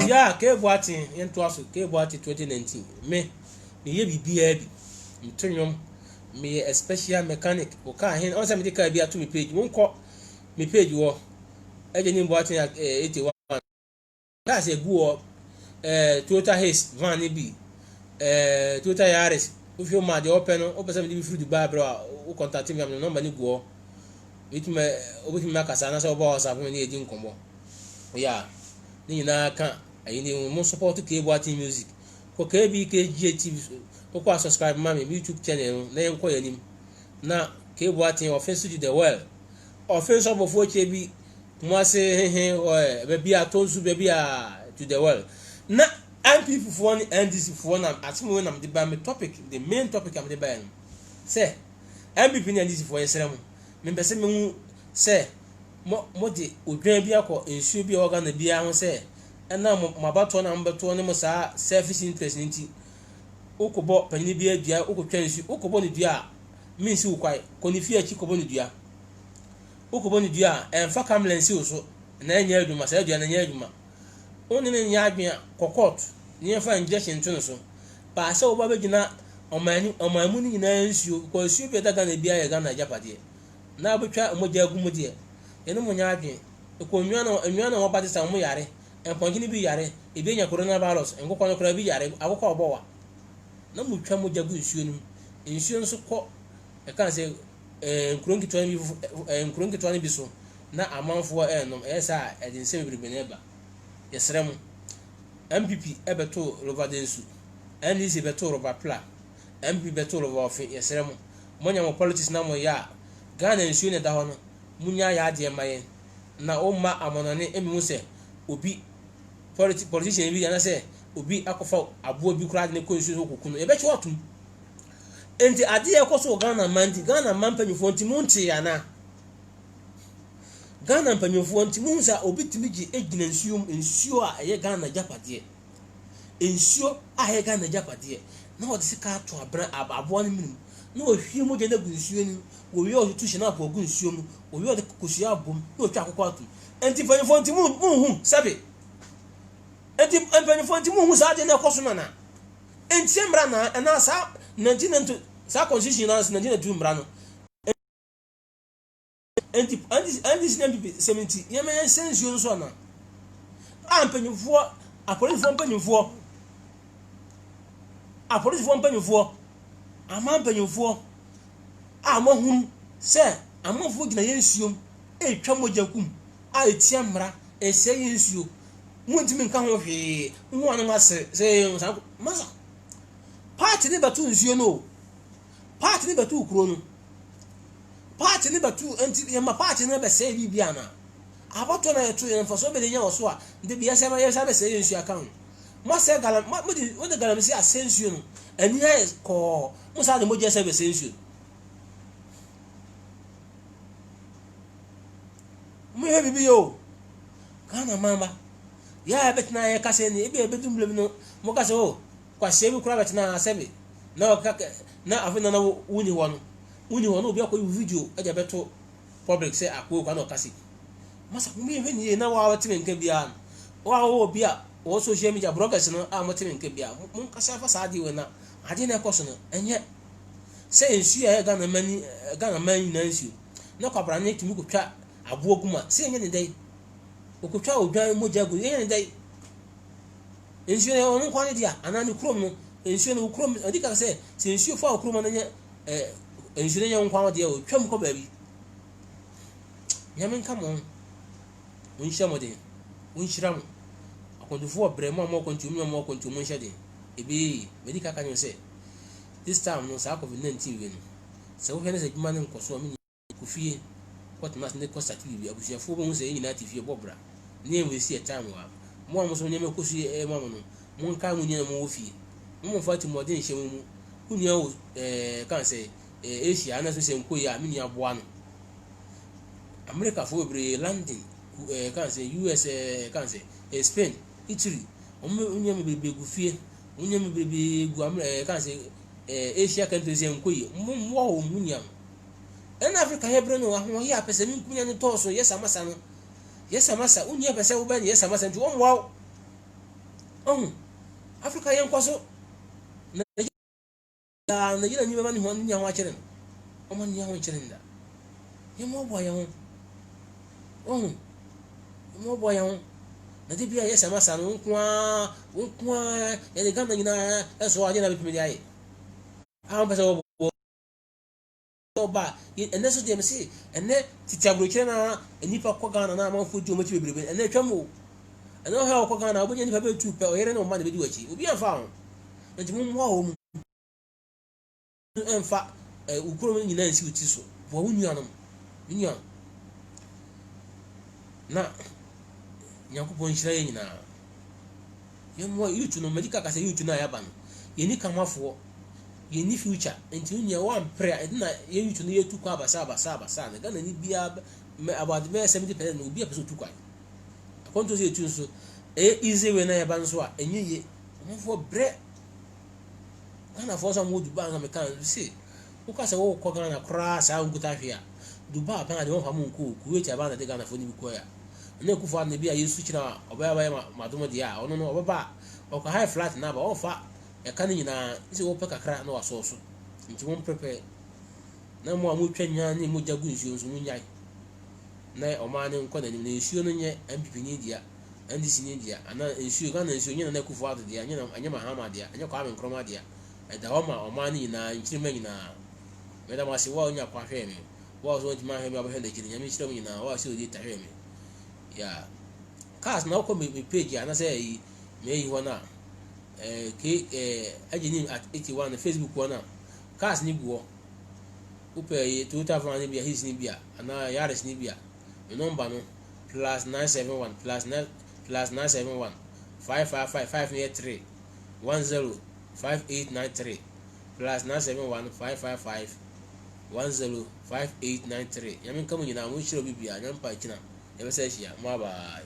Yeah, K-Boating into us, K-Boating 2019. Me, the year be heavy. Turn me a special mechanic o car hen on say me dey car bi ato me page won kọ me page wo eje ni Boateng 81 car say go Toyota Hiace van ni bi Toyota Yaris o fi o ma de open no o pese me bi free Dubai bro o contact me am no number ni go it me o bi me akasa na say o ba WhatsApp me ni eji nkombo ya ni na kan ayi ni mo support ke Boateng music ko KBKG TV o ko subscribe ma me YouTube channel na yen ko yanim na ke Boateng offense to the world offense of che bi mo say be bia tonsu be bia to the world na MPP for one NDC for one atimo when am the by me topic the main topic am the by say MPP ni NDC for yesrem me be say me say mo de odwan bi akọ ensuo bi organ na bia ho say na mabato na mbeto ne mo sa selfish interest nti okobo panini bi adua okotwa nsu okobo ne dua minsi ukwai konifi achi kobo ne dua okobo ne dua emfa kamlensi oso na enya aduma sa adua na enya aduma oni ne nya adua kokot ne fa injection to so pa se oba begina omamu ni nyina nsuo ko nsuo bi daga na bia ye ga na japade na abetwa moja agumu de ene mo nya adua ko nwa na oba de sa mo yare empongini bi yare ebe nya coronavirus engokwa no kora bi yare agokwa obowa na mutwa moja gu nsuo no nsuo nso kọ e kan se nkronki twani bi so na amanfo enom esa edinse bebrebe na eba yesrem MPP ebeto Rovadensu NDC beto Rovapla MP beto Rovaofe yesrem monya mo politics na mo ya Ghana nsuo ne da ho no munya ya ade mayen na o ma amonane emimu se obi politician bi na say obi akofa abo bi kura de ne konsu okukunu e be che otum enti ade e koso Ghana man panyufo nti munti ya na Ghana panyufo nti munsa obi timigi egina nsuo a eye Ghana japade nsuo a eye Ghana japade na o de sika to abra abo ne minim na o hwie mo je na gu nsuo ni wo wi o tu hye na apo gu nsuo mu wo wi o de kokosu abom na o twa akokọ atum enti panyufo nti hu sabe enti panyufo nti hu sa de na koso na enti mra na na sa 19 sa constitution na 19 mra no enti MPP 70 yemen sensuo so na ampanyufo apolifo mpanyufo amampanyufo amahun se amafo gina yensuo etwa moja kum a etia mra ese yensuo muntimi nka ho hwe hu anu mase se masa party ne batu nsuo no party ne batu ukuro no party ne batu enti yema party ne be se bibia na abato na etu yen faso be de nya oso a de bia se be se yensuo account mo se galam mo de galam si asensuo no ani ai ko mo sa de mo je se be sensuo mo he bibi yo kana mama ya betina ya kase ni ebe bedumblem no mo kase o kwa sebi kura betina sebi na afina na wuni wono obi akoyi video eje beto public say akwo kwa no kase masa mi hwe ni na wa watime nka bia wa obi a wo social media bloggers no a motime nka bia mo kase fa sa ade we na ade na ekoso no enye say ensu ya Ghana mani na ensu na kwabra ne timi ko twa abo oguma say enye ne dai okotwa odwan moja gu enye ne dai ensu ne onu kwani dia anani krom no ensu ne krom adika say se ensu fa krom na nye ensu ne nye nkwa dia o twam ko baabi nyamen kamo unhya mode unhyiram akondufo bremo mo kontumu nhya de ebi medical kanyo say this time no sa COVID-19 we no se wo hene se djuma ne nkoso mi kufie what mas ne kosta tv abusiafo bo hu se nyina tv bobra ne enwe si time wa mo so nyame kosu mo no mo nka mu nyina mo wo fie mo fati modern hye mu kunia o kan se Asia na so se nkoyi a mini aboa no America fo bre London kan se US kan se Spain Italy nyame bebe gu fie nyame bebe gu kan se Asia countries nkoyi mo wo munya en Africa hebre no ho ya pese mi kunya ni toso yesa masa unya pese wo ban yesa masa nti wo mwa Africa yen kwaso na yira ni baba ni ho ni ho akere o ma ni ho akere nda ye mo bo ya ho mo bo ya ho na de bia ye sama sa no nkwa ya de gana nyina eso aje na bepimi ai a pese wo ba ene so de msi ene titiabro kire na enipa kwa gana na amanfo di o ma chi bebrebe ene twam ene o ha kwa gana obo enipa be tu pe o yere na o ma de bedi wachi obi anfa ho nti mo ho mu enfa ukuro mu nyina nsi uti so bo wo nuanom nuan na Nyankopon nhyira ye nyina ye mo yutu no medical kase yutu na ya ba no ye ni kamafo ye ni future enti unya wan prayer na ye yutu no ye tu kwa abasa na Ghana ni bia about 70% no bia peso tu kwa akonto se tu so easy we na ya ba nso a enye ye mo fo bre Ghana for some would Dubai na me kan see wo ka se wo ko Ghana kra sa nguta hwe a Dubai pa na de won fa mo nko Kuwait aba na de Ghana for ni bi ko ya na kufa na bia yesu kira obaya baya madomo dia ono no obaba o ka high flat na ba o fa e ka ni nyina isi wo pe kakra na waso so nti mo prepare na mo amu twanwa ni mo jagu nsuo so munyai na o ma ne nko na ni nsuo no nye MPP ni dia NDC ni dia ana nsuo ga na nsuo nyina na kufa ado dia nyina anya mahama dia anya kwa ame nkroma dia e da o ma ni nyina nkyirima nyina me da ma se wa onya kwa hwe me wa so ntima hwe me abahwe da kiri nyame kyirima nyina wa se odi ta hwe me ya cars na ko me page ana say me yi wona ajini at 81 Facebook wona cars ni buo upe Toyota van ni bia his ni bia ana Yaris ni bia the number no +971 +971 555 583 105893 +971 555 105893 yamin kamu nyina mu shiro bibia nyampa kina ebe say shia ma bye.